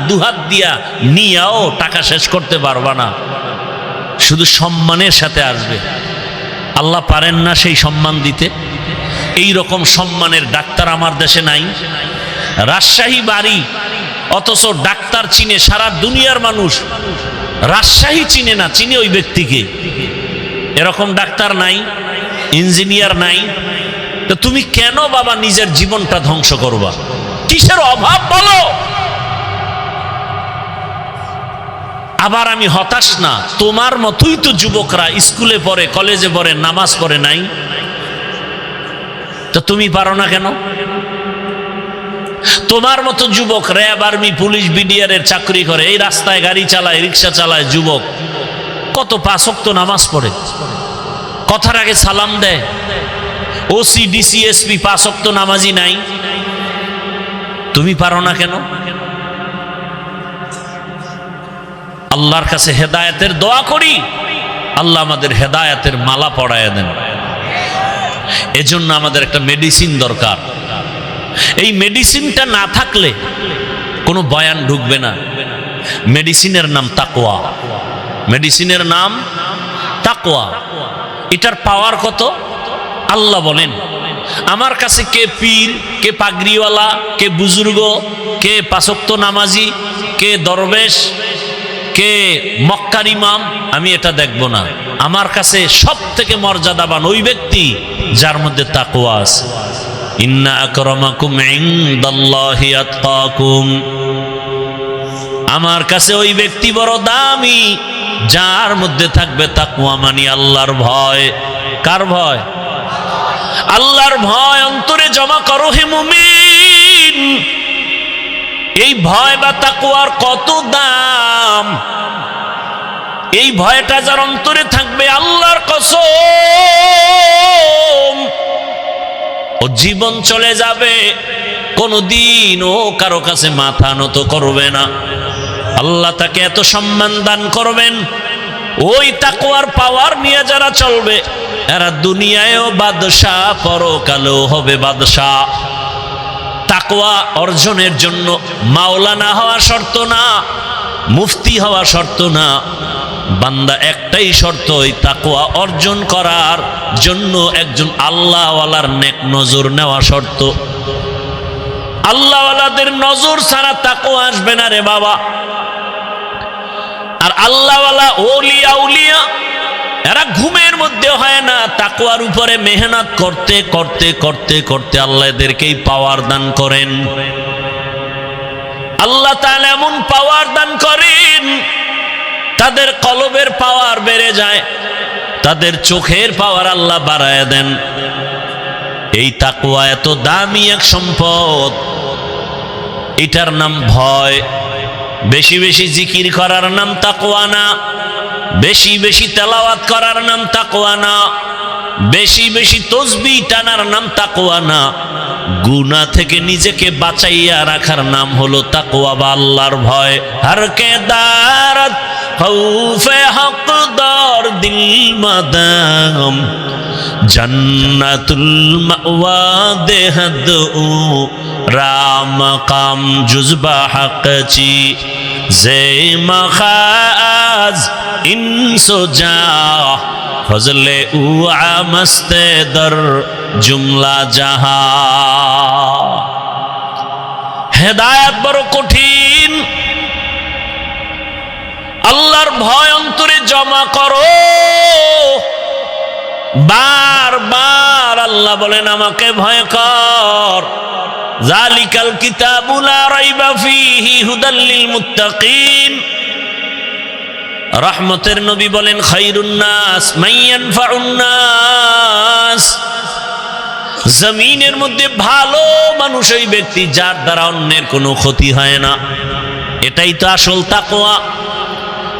দুহাত দিয়া নিয়াও টাকা শেষ করতে পারবা না। শুধু সম্মানের সাথে আসবে। আল্লাহ পারেন না সেই সম্মান দিতে? এই রকম সম্মানের ডাক্তার আমার দেশে নাই। রাজশাহী বাড়ি, অথচ ডাক্তার চিনে সারা দুনিয়ার মানুষ, রাজশাহী চিনে না, চিনে ওই ব্যক্তিকে। এরকম ডাক্তার নাই, ইঞ্জিনিয়ার নাই। তো তুমি কেন বাবা নিজের জীবনটা ধ্বংস করবা? কিসের অভাব বলো? আবার আমি হতাশ না, তোমার মতোই তো যুবকরা স্কুলে পড়ে, কলেজে পড়ে, নামাজ পড়ে নাই। তো তুমি পারো না কেন? তোমার মতো যুবক র্যাব, আর্মি, পুলিশ, বিডিআর এর চাকরি করে, এই রাস্তায় গাড়ি চালায়, রিক্সা চালায়, যুবক কত 5 ওয়াক্ত নামাজ পড়ে, কথার আগে সালাম দেয়। ওসি, ডিসি, এসপি 5 ওয়াক্ত নামাজি নাই। তুমি পারো না কেন? আল্লাহর কাছে হেদায়েতের দোয়া করি, আল্লাহ আমাদের হেদায়েতের মালা পরায়া দেন। এজন্য আমাদের একটা মেডিসিন দরকার। এই মেডিসিনটা না থাকলে কোনো বয়ান ঢুকবে না। মেডিসিনের নাম তাকওয়া। মেডিসিনের নাম তাকওয়া। এটার পাওয়ার কত? আল্লাহ বলেন, আমার কাছে কে পীর, কে পাগড়িওয়ালা, কে বুজুর্গ, কে 5 ওয়াক্ত নামাজি, কে দরবেশ, কে মক্কার ইমাম, আমি এটা দেখব না। আমার কাছে সব থেকে মর্যাদাবান ওই ব্যক্তি যার মধ্যে তাকওয়া আছে। ইন্না আকরামাকুম ইনদাল্লাহি আতকাকুম। আমার কাছে ওই ব্যক্তি বড় দামি যার মধ্যে থাকবে তাকওয়া, মানে আল্লাহর ভয়। কার ভয়? আল্লাহর ভয় অন্তরে জমা করো হে মুমিন। এই ভয় বা তাকওয়ার কত দাম! এই ভয়টা যার অন্তরে থাকবে, আল্লাহর কসম, ও জীবন চলে যাবে, কোনদিন ও কারো কাছে মাথা নত করবে না। আল্লাহ তাকে এত সম্মান দান করবেন। ওই তাকওয়ার পাওয়ার নিয়ে যারা চলবে, এরা দুনিয়ায়ও বাদশাহ, পরকালেও হবে বাদশাহ। তাকওয়া অর্জনের জন্য মাওলানা হওয়া শর্ত না, মুফতি হওয়া শর্ত না। বান্দা একটাই শর্ত, ওই তাকওয়া অর্জন করার জন্য একজন আল্লাহওয়ালার নেক নজর নেওয়া শর্ত। আল্লাহওয়ালাদের নজর ছাড়া তাকওয়া আসবে না রে বাবা। আর আল্লাহওয়ালা ওলিয়া উলিয়া এরা ঘুমের মধ্যে হয় না, তাকওয়ার উপরে মেহনত করতে করতে করতে করতে আল্লাহ এদেরকেই পাওয়ার দান করেন। আল্লাহ তাআলা এমন পাওয়ার দান করেন, তাদের কলবের পাওয়ার বেড়ে যায়, তাদের চোখের পাওয়ার আল্লাহ বাড়ায় দেন। এই তাকওয়া এত দামি এক সম্পদ, এটার নাম ভয়। বেশি বেশি জিকির করার নাম তাকওয়া না, বেশি বেশি তেলাওয়াত করার নাম তাকওয়া না, বেশি বেশি তসবিহ টানার নাম তাকওয়া না, গুনাহ থেকে নিজেকে বাঁচাইয়া রাখার নাম হলো তাকওয়া বা আল্লাহর ভয়। হর কে দারত খৌফে হকদার দিল মাদাম জন্নাতুল মাওয়া দেহদ ও রাম কাম জুজবা হকচি জে মখাজ ইনসো যা ফজলে উ আমস্তে দর জুমলা জাহা। হেদায়েত বড় কঠিন। আল্লাহর ভয় অন্তরে জমা করো। বারবার আল্লাহ বলেন আমাকে ভয় কর। জালিকাল কিতাবু লা রাইবা ফীহি হুদাল লিল মুত্তাকিন। রহমতের নবী বলেন খায়রুন নাস মান ইয়ানফাউন নাস। জমিনের মধ্যে ভালো মানুষ ওই ব্যক্তি যার দ্বারা অন্যের কোনো ক্ষতি হয় না। এটাই তো আসল তাকওয়া।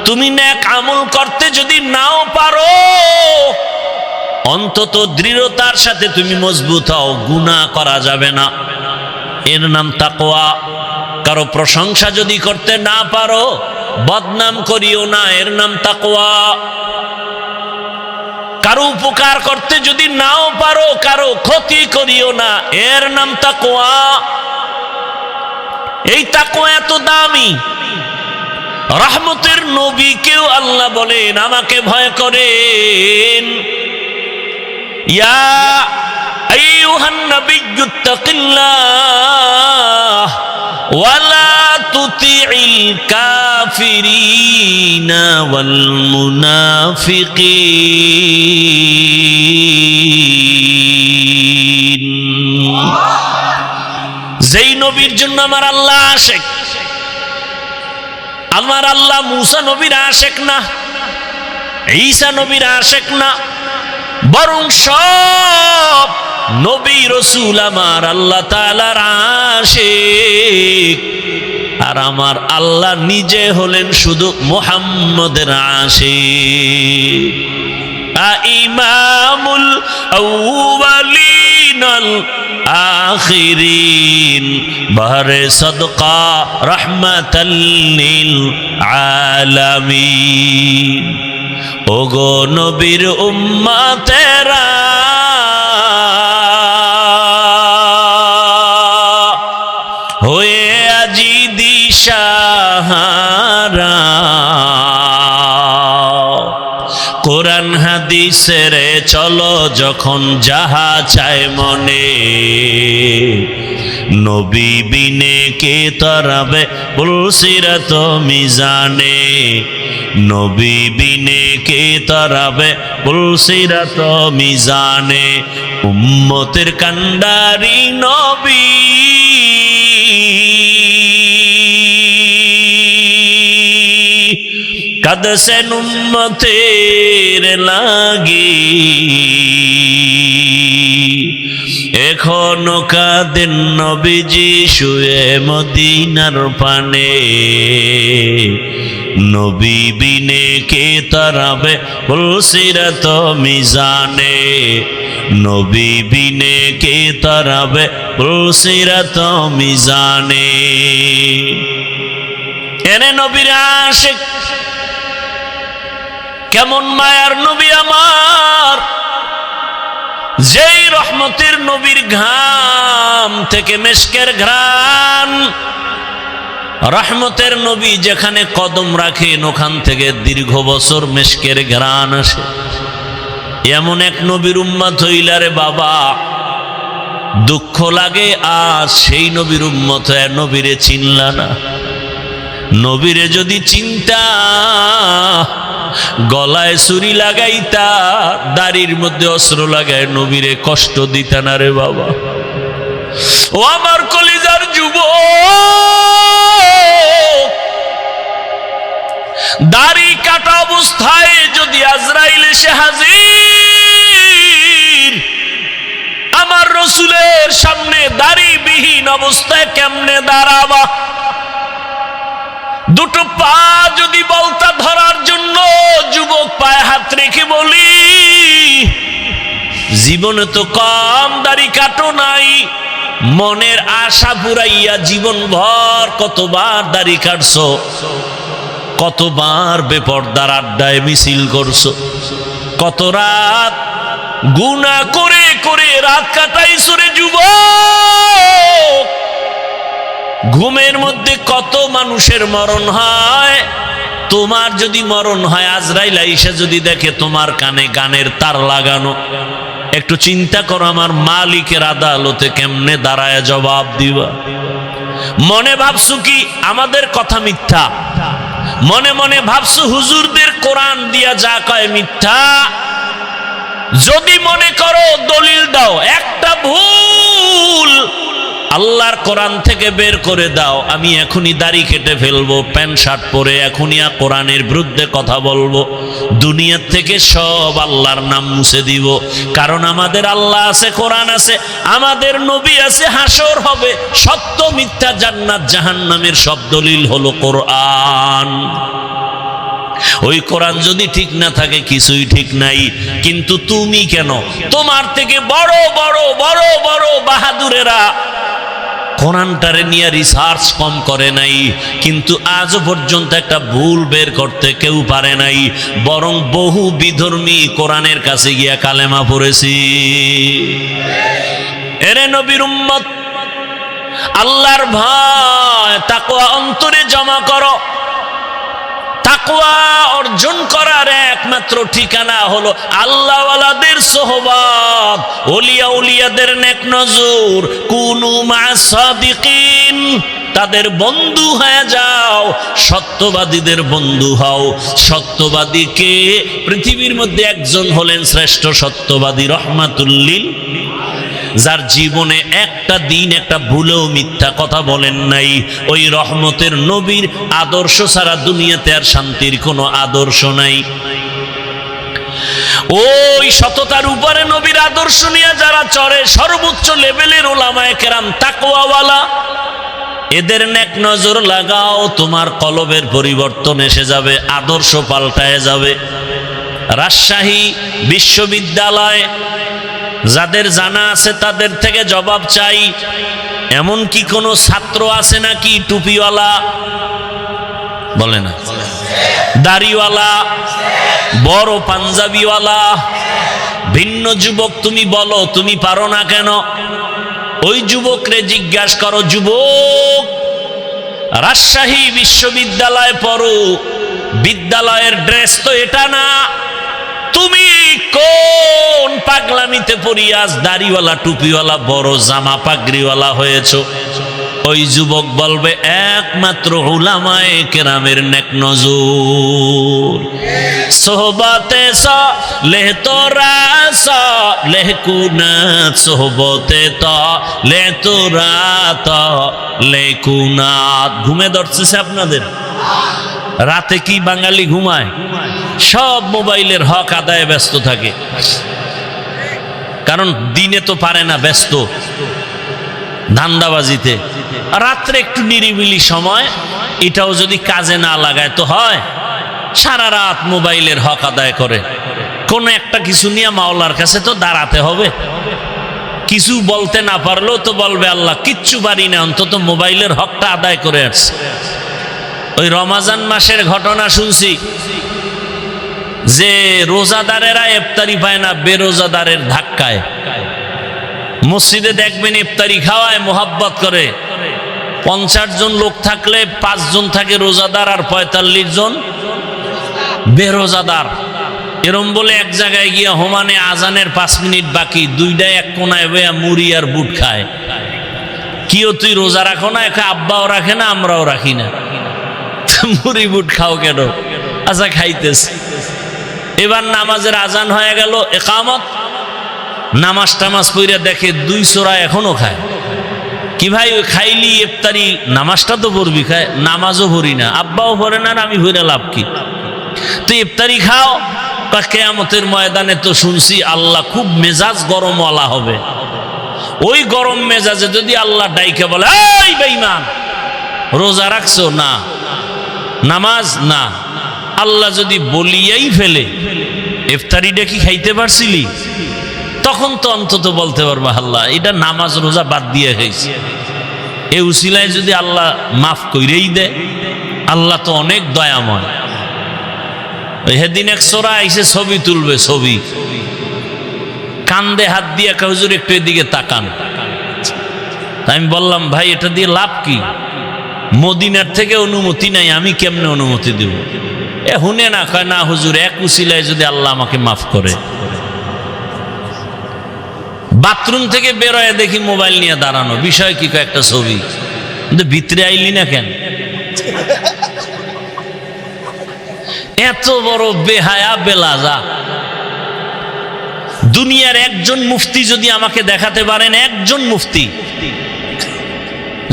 তুমি নেক আমল করতে যদি নাও পারো, অন্তত দৃঢ়তার সাথে তুমি মজবুত হও, গুনাহ করা যাবে না, এর নাম তাকওয়া। কারো প্রশংসা যদি করতে না পারো, বদনাম করিও না, এর নাম তাকওয়া। কারো উপকার করতে যদি নাও পারো, কারো ক্ষতি করিও না, এর নাম তাকওয়া। এই তাকওয়া এত দামি। রহমতের নবীকেও আল্লাহ বলেন আমাকে ভয় করেন। ইয়া আইয়ুহান নাবিয়্যু তাকিল্লাহ ওয়ালা তুতিইল কাফিরিনা ওয়াল মুনাফিকিন। যেই নবীর জন্য আমার আল্লাহ আশেক, আমার আল্লাহ মুসা নবীর আশেক না, ঈসা নবীর আশেক না, বরং সব নবী রাসূল আমার আল্লাহ তাআলার আশেক। আর আমার আল্লাহ নিজে হলেন শুধু মুহাম্মদের আশিক। ইমামুল আউয়ালিন আল আখিরিন বাহরে সদকা রাহমাতাল লিল আলামিন। ওগো নবীর উম্মতেরা, হয়ে আজি দিশাহারা, কোরআন হাদিসের চলো যখন যাহা চায় মনে, নবী বিনে কে তরাবে পুলসিরাত মিজানে, নবী বিনে কে তরাবে পুলসিরাত মিজানে। উম্মতের কান্ডারি নবী, কাঁদছেন উম্মতের লাগি, এখনো কাঁদেন নবীজি শুয়ে মদিনার পানে, নবী বিনে কে তরাবে পুলসিরাত মিজানে, নবী বিনে কে তরাবে পুলসিরাত মিজানে। এনে নবীর আশিক, কেমন মায়ার নবী আমার, যেই রহমতের নবীর ঘাম থেকে মেশকের ঘ্রাণ। রহমতের নবী যেখানে কদম রাখেন ওখান থেকে দীর্ঘ বছর মেশকের ঘ্রাণ আসে। এমন এক নবীর উম্মত হইলারে বাবা, দুঃখ লাগে। আজ সেই নবীর উম্মত হয়ে নবীরে চিনলা না। নবীরে যদি চিন্তা, গলায় ছুরি লাগাইতা, দাড়ির মধ্যে অস্ত্র লাগায় নবীরে কষ্ট দিতা না রে বাবা। ও আমার কলিজার যুবক, দাড়ি কাটা অবস্থায় যদি আজরাইল এসে হাজির, আমার রসুলের সামনে দাড়িবিহীন অবস্থায় কেমনে দাঁড়াবা? দুটো পা যদি বলতা ধরার জন্য যুবক পায়ে হাত রেখে বলি, জীবনে তো কম দাড়ি কাটো নাই, মনের আশা পুরাইয়া জীবন ভর কতবার দাড়ি কাটছো, কতবার বেপরদার আড্ডায় মিছিল করছো, কত রাত গুনাহ করে করে রাত কাটাইছো রে যুবক। ঘুমের মধ্যে কত মানুষের মরণ হয়, তোমার যদি মরণ হয় আজরাইল আইসা যদি দেখে তোমার কানে গানের তার লাগানো, একটু চিন্তা করো আমার মালিকের আদালতে কেমনে দাঁড়ায় জবাব দিবা। মনে ভাবছো কি আমাদের কথা মিথ্যা, মনে মনে ভাবছো হুজুরদের কোরআন দিয়া যা কয় মিথ্যা। যদি মনে করো দলিল দাও, একটা ভুল আল্লাহর কোরআন থেকে বের করে দাও, আমি এখনই দাড়ি কেটে ফেলবো, প্যান্ট শার্ট পরে এখনই কোরআনের বিরুদ্ধে কথা বলবো, দুনিয়ার থেকে সব আল্লাহর নাম মুছে দিব। কারণ আমাদের আল্লাহ আছে, কোরআন আছে, আমাদের নবী আছে, হাসর হবে, সত্য মিথ্যা জান্নাত জাহান্নামের সব দলিল হলো কোরআন। ওই কোরআন যদি ঠিক না থাকে কিছুই ঠিক নাই। কিন্তু তুমি কেন, তোমার থেকে বড় বড় বড় বড় বাহাদুরেরা কোরআনটারে নিয়ে রিসার্চ কম করে নাই, কিন্তু আজও পর্যন্ত একটা ভুল বের করতে কেউ পারে নাই, বরং বহু বিধর্মী কোরআনের কাছে গিয়া কালেমা পড়েছি। এরে নবীর উম্মত, আল্লাহর ভয় তাকওয়া অন্তরে জমা করো। তাকওয়া অর্জন করার একমাত্র ঠিকানা হলো আল্লাহওয়ালাদের সোহবত, ওলিয়া উলিয়াদের নেক নজর। কুনু মা'আস সাদিকিন, তাদের বন্ধু হয়ে যাও, সত্যবাদীদের বন্ধু হও। সত্যবাদীকে পৃথিবীর মধ্যে একজন হলেন শ্রেষ্ঠ সত্যবাদী, রহমাতুল লিল, যার জীবনে একটা দিন একটা ভুলেও মিথ্যা কথা বলেন নাই। ওই রহমতের নবীর আদর্শ ছাড়া দুনিয়াতে আর শান্তির কোনো আদর্শ নাই। ওই সততার উপরে নবীর আদর্শ নিয়ে যারা চড়ে, সর্বোচ্চ লেভেলের উলামায়ে কেরাম তাকওয়াওয়ালা, এদের নেক নজর লাগাও, তোমার কলবের পরিবর্তন এসে যাবে, আদর্শ পাল্টায় যাবে। রাজশাহী বিশ্ববিদ্যালয় যাদের জানা আছে তাদের থেকে জবাব চাই, এমন কি কোনো ছাত্র আছে নাকি টুপিওয়ালা? বলে না, দাড়িওয়ালা, বড় পাঞ্জাবিওয়ালা? ভিন্ন যুবক তুমি বলো, তুমি পারো না কেন? ওই যুবকরে জিজ্ঞাসা করো, যুবক রাজশাহী বিশ্ববিদ্যালয়ে পড়ো, বিদ্যালয়ের ড্রেস তো এটা না, তুমি কোন পাগলামিতে পড়িয়া আজ দাড়িওয়ালা টুপিওয়ালা বড় জামা পাগড়িওয়ালা হয়েছ? ওই যুবক বলবে একমাত্র উলামায়ে কেরামের নেক নজর। সোহবতে সালেহ তোরা সালেহ কুনাত, সোহবতে তালেহ তোরা তালেহ কুনাত। ঘুমে ধরছে আপনাদের? রাতে কি বাঙালি ঘুমায়? সব মোবাইলের হক আদায়ে ব্যস্ত থাকে, কারণ দিনে তো পারে না, ব্যস্ত ধান্দাবাজিতে। রাত্রে একটু নিরিবিলি সময়, এটাও যদি কাজে না লাগায় তো হয়, সারা রাত মোবাইলের হক আদায় করে। কোন একটা কিছু নিয়ে মাওলার কাছে তো দাঁড়াতে হবে, কিছু বলতে না পারলেও তো বলবে আল্লাহ কিচ্ছু পারি না, অন্তত মোবাইলের হকটা আদায় করে আসছে। ওই রমাজান মাসের ঘটনা শুনছি যে রোজাদারেরা ইফতারি পায় না বেরোজাদারের ধাক্কায়। মসজিদে দেখবেন ইফতারি খাওয়ায় মোহাব্বত করে, 50 জন লোক থাকলে 5 জন থাকে রোজাদার আর 45 জন বেরোজাদার। এরম বলে এক জায়গায় গিয়া হোমানে আজানের 5 মিনিট বাকি, দুইটাই এক কোনায় বইয়া মুড়ি আর বুট খায়। কিও তুই রোজা রাখো না? আব্বাও রাখে না, আমরাও রাখি না, মুড়ি বুট খাও কেন? আচ্ছা খাইতেছে। এবার নামাজের আজান হয়ে গেল, একামত, নামাজ টামাজ পইরা দেখে 2 চোরা এখনো খায়। কি ভাই ওই খাইলি ইফতারি, নামাজটা তো পড়বি, খায় নামাজও পড়ি না, আব্বাও পড়ে না, আমি পড়ে লাভ কি? তুই ইফতারি খাও, কিয়ামতের ময়দানে তো শুনছি আল্লাহ খুব মেজাজ গরমওয়ালা হবে। ওই গরম মেজাজে যদি আল্লাহ ডাইকে বলে এই বেঈমান রোজা রাখছো না, নামাজ না, আল্লাহ যদি বলিয়াই ফেলে ইফতারিটা কি খাইতে পারছিলি, তখন তো অন্তত বলতে পারবা আল্লাহ এটা নামাজ রোজা বাদ দিয়ে খাইছি। এই উসিলায় যদি আল্লাহ মাফ কইরেই দেয়, আল্লাহ তো অনেক দয়াময়। সেদিন এক চোরা আইসে ছবি তুলবে, ছবি কান্দে হাত দিয়ে হুজুর একটু এদিকে তাকান। আমি বললাম ভাই এটা দিয়ে লাভ কি, মদিনার থেকে অনুমতি নাই, আমি কেমনে অনুমতি দেব? হুনে না, কয় না হুজুর এক উসিলায় যদি আল্লাহ আমাকে মাফ করে। বাথরুম থেকে বেরোয় দেখি মোবাইল নিয়ে দাঁড়ানো, বিষয় কি একটা ছবি, কিন্তু ভিতরে আইলি না কেন? এত বড় বেহায়া বেলাজা। দুনিয়ার একজন মুফতি যদি আমাকে দেখাতে পারেন, একজন মুফতি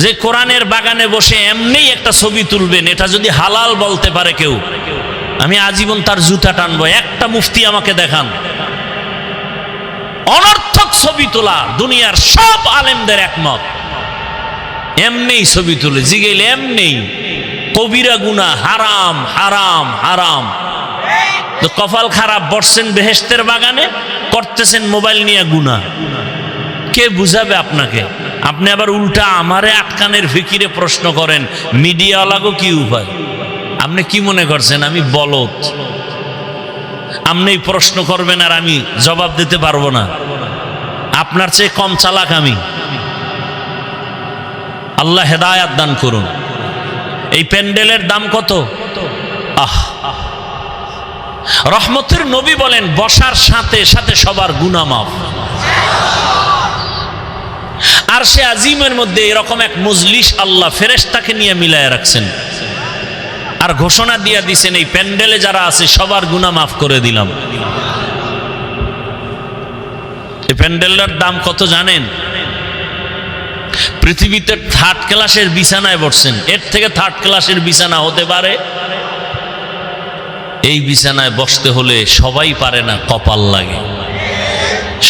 যে কোরআনের বাগানে বসে এমনি একটা ছবি তুলবেন, এটা যদি হালাল বলতে পারে কেউ, আমি আজীবন তার জুতা টানবো। একটা মুফতি আমাকে দেখান। অনর্থক ছবি তোলা দুনিয়ার সব আলেমদের একমত, এমনি ছবি তুলে জিগেলে এমনি কবিরা গুনাহ, হারাম হারাম হারাম। তো কপাল খারাপ, বসছেন বেহেশতের বাগানে, করতেছেন মোবাইল নিয়ে গুনাহ। কে বুঝাবে আপনাকে? আপনি আবার উল্টা আমারে আটকানের ফিকিরে প্রশ্ন করেন, মিডিয়াওয়ালাগো কি উপায়? আপনি কি মনে করছেন আমি বলদ? আপনি প্রশ্ন করবেন আর আমি জবাব দিতে পারবো না? আপনার চেয়ে কম চালাক আমি? আল্লাহ হেদায়াত দান করুন। এই প্যান্ডেলের দাম কত? রহমতের নবী বলেন বসার সাথে সাথে সবার গুনাহ মাফ। আর সে আজিমের মধ্যে এরকম এক মজলিস আল্লাহ ফেরেশতাকে নিয়ে মিলায় রাখছেন, আর ঘোষণা দিয়ে দিছেন এই প্যান্ডেলে যারা আছে সবার গুনাহ মাফ করে দিলাম। এই প্যান্ডেলটার দাম কত জানেন? পৃথিবীতে থার্ড ক্লাসের বিছানায় বসছেন, এর থেকে থার্ড ক্লাসের বিছানা হতে পারে? এই বিছানায় বসতে হলে সবাই পারে না, কপাল লাগে,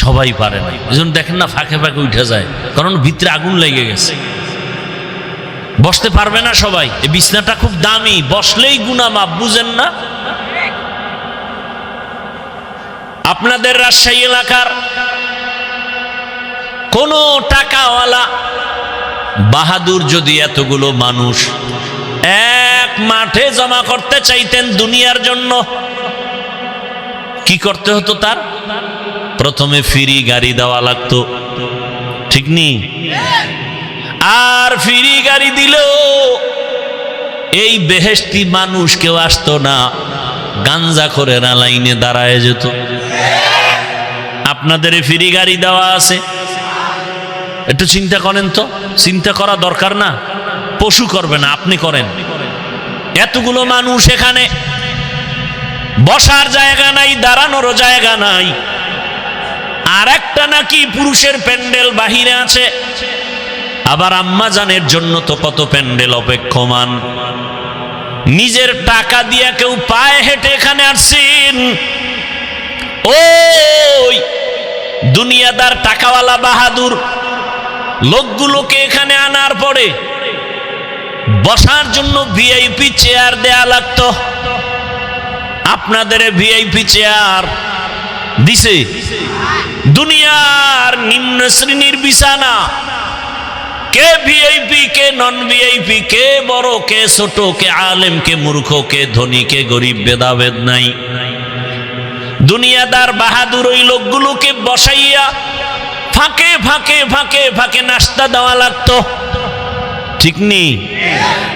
সবাই পারে না। এজন্য দেখেন না ফাঁকে ফাঁকে উঠে যায়, কারণ ভিতরে আগুন লেগে গেছে, বসতে পারবে না সবাই। এই বিছানাটা খুব দামি, বসলেই গুনাহ মাফ, বুঝেন না? আপনাদের রাজশাহী এলাকার কোন টাকাওয়ালা বাহাদুর যদি এতগুলো মানুষ এক মাঠে জমা করতে চাইতেন দুনিয়ার জন্য, কি করতে হতো? তার প্রথমে ফ্রি গাড়ি দেওয়া লাগতো, ঠিক নেই? আর ফ্রি গাড়ি দিলেও এই বেহেশতি মানুষ কেউ আসতো না, গাঞ্জা করে না লাইনে দাঁড়ায় যেত। আপনাদের ফ্রি গাড়ি দেওয়া আছে, একটু চিন্তা করেন তো। চিন্তা করা দরকার না? পশু করবে না, আপনি করেন। এতগুলো মানুষ এখানে, বসার জায়গা নাই, দাঁড়ানোরও জায়গা নাই। আর একটা নাকি পুরুষের প্যান্ডেল বাহিরে আছে, আবার আম্মা জানের জন্য তো কত প্যান্ডেল অপেক্ষমান। নিজের টাকা দিয়ে কেউ পায়ে হেঁটে এখানে আসছেন। ওই দুনিয়াদার টাকাওয়ালা বাহাদুর লোকগুলোকে এখানে আনার পরে বসার জন্য ভিআইপি চেয়ার দেয়া লাগতো। আপনাদের ভিআইপি চেয়ার দিছে? দুনিয়ার নিম্ন শ্রেণীর বিছানা, কে ভিআইপি কে নন ভিআইপি, কে বড় কে ছোট, কে আলেম কে মূর্খ, কে ধনী কে গরিব, ভেদাভেদ নাই। দুনিয়াদার বাহাদুর ওই লোকগুলোকে বসাইয়া ফাঁকে ফাঁকে ফাঁকে ফাঁকে নাস্তা দেওয়া লাগতো, ঠিক নেই?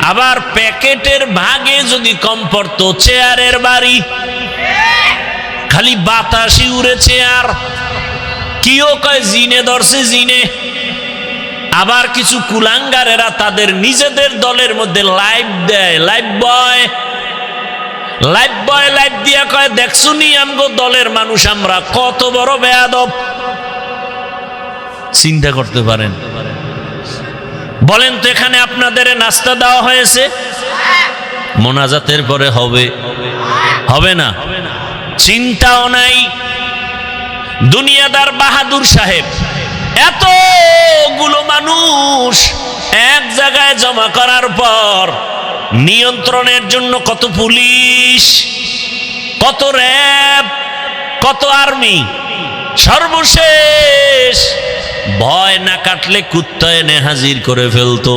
আবার প্যাকেটের ভাগে যদি কম পড়তো, চেয়ারের বাড়ি, খালি বাতাসি উড়ে চেয়ার। কিও কয় জিনে ধরছে জিনে। আবার কিছু কুলাঙ্গারেরা তাদের নিজেদের দলের মধ্যে লাইভ দেয়, লাইভ বয় লাইভ দিয়া কয় দেখছুনি আমগো দলের মানুষ আমরা কত বড় বেয়াদব। চিন্তা করতে পারেন? বলেন তো এখানে আপনাদের নাস্তা দেওয়া হয়েছে? মোনাজাতের পরে হবে? হবে না, চিন্তাও নাই। দুনিয়াদার বাহাদুর সাহেব এতগুলো মানুষ এক জায়গায় জমা করার পর নিয়ন্ত্রণের জন্য কত পুলিশ, কত র্যাব, কত আর্মি, সর্বশেষ ভয় না কাটলে কুত্তা এনে হাজির করে ফেলতো।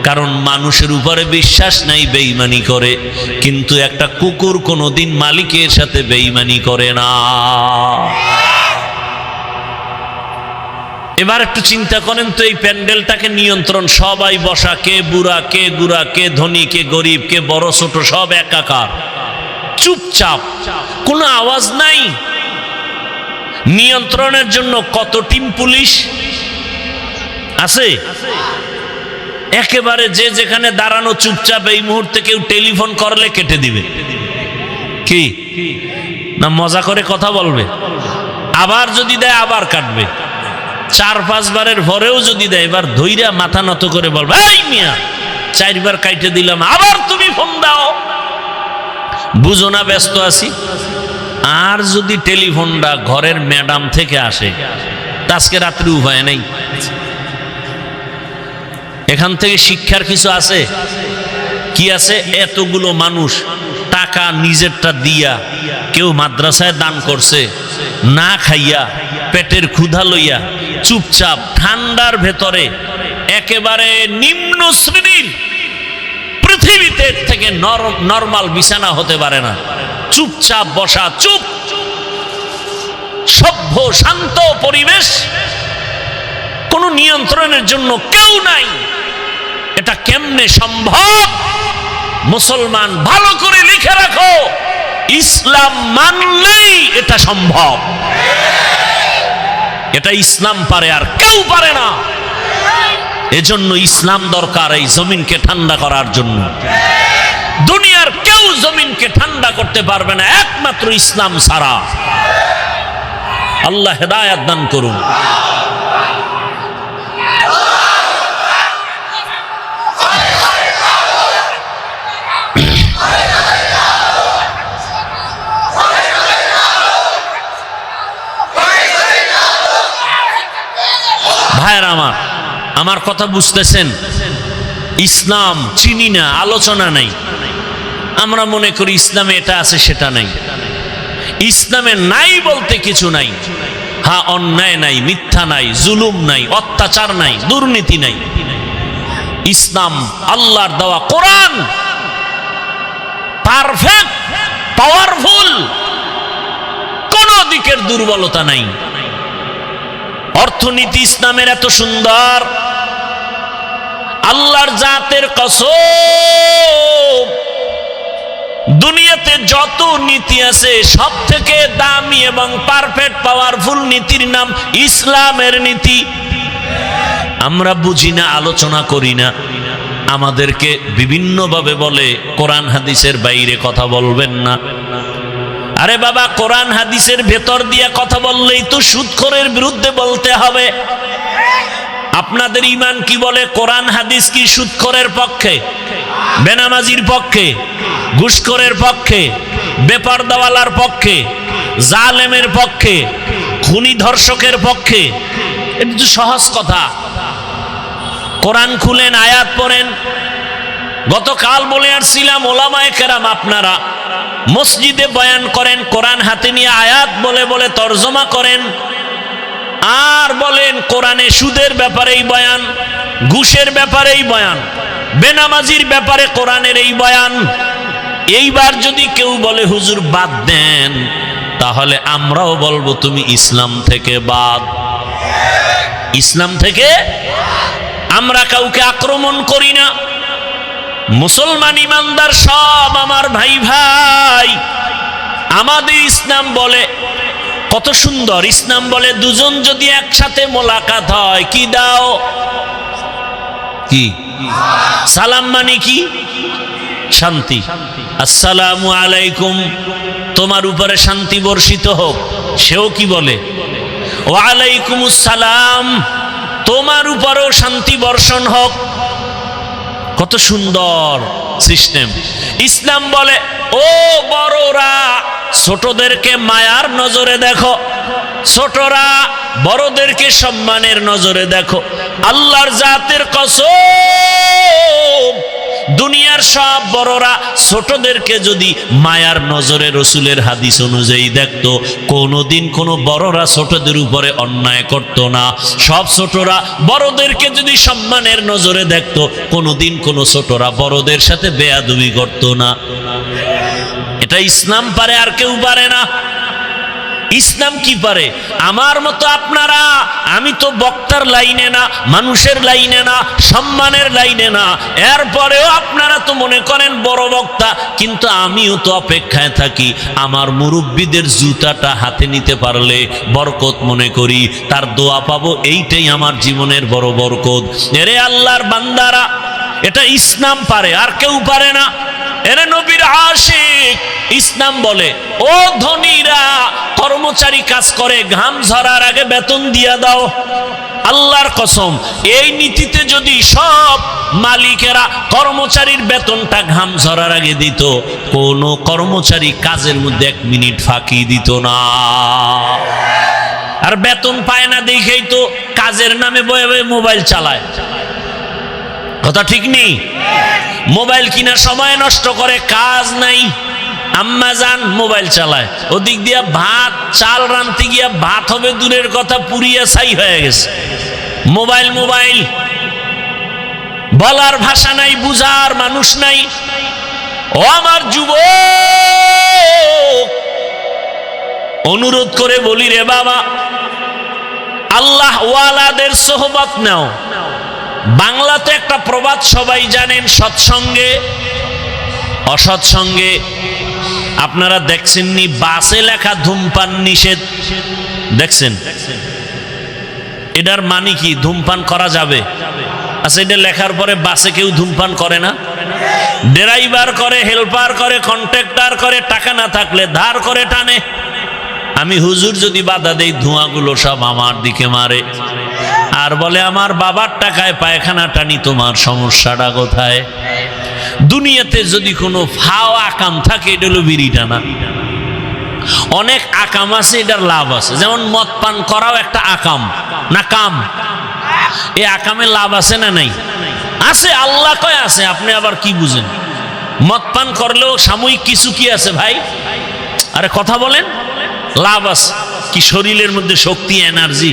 কারণ মানুষের উপরে বিশ্বাস নাই, বেঈমানি করে। কিন্তু একটা কুকুর কোনোদিন মালিকের সাথে বেঈমানি করে না। এবার একটু চিন্তা করেন তো, এই প্যান্ডেলটাকে নিয়ন্ত্রণ, সবাই বসা, কে বুড়া, কে গুড়া, কে ধনী, কে গরিব, কে বড় ছোট, সব একাকার, চুপচাপ, কোনো আওয়াজ নাই। নিয়ন্ত্রণের জন্য কত টিম পুলিশ আছে, একেবারে যে যেখানে দাঁড়ানো চুপচাপ। এই মুহূর্তে কেউ টেলিফোন করলে কেটে দিবে, কি না মজা করে কথা বলবে, আবার যদি দেয় আবার কাটবে, 4-5 বারের পরেও যদি দেয় এবার ধইরা মাথা নত করে বলবে, এই মিয়া 4 বার কাইটে দিলাম, আবার তুমি ফোন দাও, বুঝো না ব্যস্ত আছি। আর যদি টেলিফোনটা ঘরের ম্যাডাম থেকে আসে, আজকে রাত্রি উপায় নেই। এখান থেকে শিক্ষার কিছু আছে কি আছে? এতগুলো মানুষ টাকা নিজেরটা দিয়া, কেউ মাদ্রাসায় দান করছে, না খাইয়া পেটের ক্ষুধা লইয়া চুপচাপ ঠান্ডার ভেতরে, একেবারে নিম্ন শ্রেণীর, পৃথিবীতে থেকে নরমাল বিছানা হতে পারে না, চুপচাপ বসা, চুপ, সভ্য শান্ত পরিবেশ, কোনো নিয়ন্ত্রণের জন্য কেউ নাই। এটা কেমনে সম্ভব? মুসলমান ভালো করে লিখে রাখো, ইসলাম মানলেই এটা সম্ভব। এটা ইসলাম পারে, আর কেউ পারে না। এজন্য ইসলাম দরকার এই জমিনকে ঠান্ডা করার জন্য। দুনিয়ার কেউ জমিনকে ঠান্ডা করতে পারবে না একমাত্র ইসলাম ছাড়া। আল্লাহ হেদায়েত দান করুন। ভাইয়ের আমার কথা বুঝতেছেন? ইসলাম চিনি না, আলোচনা নাই, আমরা মনে করি ইসলামে এটা আছে সেটা নাই। ইসলামে নাই বলতে কিছু নাই। হ্যাঁ, অন্যায় নাই, মিথ্যা নাই, জুলুম নাই, অত্যাচার নাই, দুর্নীতি নাই। ইসলাম আল্লাহর দেওয়া কোরআন পারফেক্ট, পাওয়ারফুল, কোন দিকের দুর্বলতা নাই। অর্থনীতি ইসলামের এত সুন্দর, আল্লাহর জাতের কসম, দুনিয়াতে যত নীতি আছে সব থেকে দামি এবং পারফেক্ট পাওয়ারফুল নীতির নাম ইসলামের নীতি। আমরা বুঝি না, আলোচনা করি না। আমাদেরকে বিভিন্নভাবে বলে কোরআন হাদিসের বাইরে কথা বলবেন না। আরে বাবা, কোরআন হাদিসের ভেতর দিয়ে কথা বললেই তো সুদখোরের বিরুদ্ধে বলতে হবে। আপনাদের ঈমান কি বলে? কোরআন হাদিস কি সুদখোরের পক্ষে, বেনামাজির পক্ষে, ঘুষখোরের পক্ষে, বেপরদাওয়ালার পক্ষে, জালেমের পক্ষে, খুনি ধর্ষকের পক্ষে? এটা তো সহজ কথা। কোরআন খুলেন, আয়াত পড়েন। গতকাল বলে আসছিলাম, ওলামায়ে কেরাম আপনারা মসজিদে বয়ান করেন, কোরআন হাতে নিয়ে আয়াত বলে বলে তরজমা করেন, আর বলেন কোরআনে সুদের ব্যাপারেই বয়ান, ঘুষের ব্যাপারেই বয়ান, বেনামাজির ব্যাপারে কোরআনের এই বয়ান। এইবার যদি কেউ বলে হুজুর বাদ দেন, তাহলে আমরাও বলবো তুমি ইসলাম থেকে বাদ। ইসলাম থেকে আমরা কাউকে আক্রমণ করি না। মুসলমান ইমানদার সব আমার ভাই ভাই। আমাদের ইসলাম বলে, কত সুন্দর ইসলাম বলে, দুজন যদি একসাথে মোলাকাত হয়, কি দাও? কি সালাম? মানে কি? শান্তি। আসসালামু আলাইকুম, তোমার উপরে শান্তি বর্ষিত হোক। সেও কি বলে? ওয়ালাইকুমুস সালাম, তোমার উপরেও শান্তি বর্ষণ হোক। কত সুন্দর সিস্টেম। ইসলাম বলে, ও বড়রা ছোটদেরকে মায়ার নজরে দেখো, ছোটরা বড়দেরকে সম্মানের নজরে দেখো। আল্লাহর জাতের কসম, দুনিয়ার সব বড়রা ছোটদেরকে যদি মায়ার নজরে রসুলের হাদিস অনুযায়ী দেখতো, কোনোদিন কোনো বড়রা ছোটদের উপরে অন্যায় করত না। সব ছোটরা বড়দেরকে যদি সম্মানের নজরে দেখতো, কোনোদিন কোনো ছোটরা বড়দের সাথে বেয়াদবি করত না। এটা ইসলাম পারে, আর কেউ পারে না। ইসলাম কি পারে? আমার মতো আপনারা, আমি তো বক্তার লাইনে না, মানুষের লাইনে না, সম্মানের লাইনে না, এরপরেও আপনারা তো মনে করেন বড় বক্তা, কিন্তু আমিও তো অপেক্ষায় থাকি আমার মুরব্বীদের জুতাটা হাতে নিতে পারলে বরকত মনে করি, তার দোয়া পাবো, এইটাই আমার জীবনের বড় বরকত। এরে আল্লাহর বান্দারা, এটা ইসলাম পারে, আর কেউ পারে না। এরে নবীর আশিক, ইসলাম বলে ও ধনীরা, কর্মচারী কাজ করে, ঘাম ঝরার আগে বেতন দিয়া দাও। আল্লাহর কসম, এই নীতিতে যদি সব মালিকেরা কর্মচারীর বেতনটা ঘাম ঝরার আগে দিত, কোনো কর্মচারী কাজের মধ্যে 1 মিনিট ফাঁকি দিত না। আর বেতন পায় না দেখেই তো কাজের নামে বয়ে বয়ে মোবাইল চালায়। কথা ঠিক নেই? মোবাইল কিনা সময় নষ্ট করে, কাজ নাই, আম্মা জান মোবাইল চালায়, ওদিক দিয়া ভাত চাল রানতে গিয়া ভাত হবে দূরের কথা, পুড়িয়া ছাই হয়ে গেছে। মোবাইল মোবাইল, বলার ভাষা নাই, বুঝার মানুষ নাই। ও আমার যুবক, অনুরোধ করে বলি রে বাবা, আল্লাহ ওয়ালাদের সোহবত নাও। বাংলাতে একটা প্রবাদ সবাই জানেন, সৎসঙ্গে অসৎসঙ্গে। আপনারা দেখছেননি বাসে লেখা ধূমপান নিষেধ? দেখছেন? এটার মানে কি? ধূমপান করা যাবে? আচ্ছা, এটা লেখার পরে বাসে কেউ ধূমপান করে না? ড্রাইভার করে, হেল্পার করে, কন্ট্রাক্টর করে, টাকা না থাকলে ধার করে টানে। আমি হুজুর যদি বাধা দেই, ধোঁয়াগুলো সব আমার দিকে মারে, আর বলে আমার বাবার টাকায় পায়খানা টানি, তোমার সমস্যাটা কোথায়? দুনিয়াতে যদি কোনো ফাও আকাম থাকে, এটা হলো বিড়ি টানা। অনেক আকাম আছে, এটার লাভ আছে। যেমন মদ পান করাও একটা আকাম না কাম? এই আকামে লাভ আছে না নাই? আছে, আল্লাহ কয় আছে। আপনি আবার কি বুঝেন? মদ পান করলেও সাময়িক কিছু কি আছে ভাই? আরে কথা বলেন, লাভ আছে। কি শরীরের মধ্যে শক্তি, এনার্জি।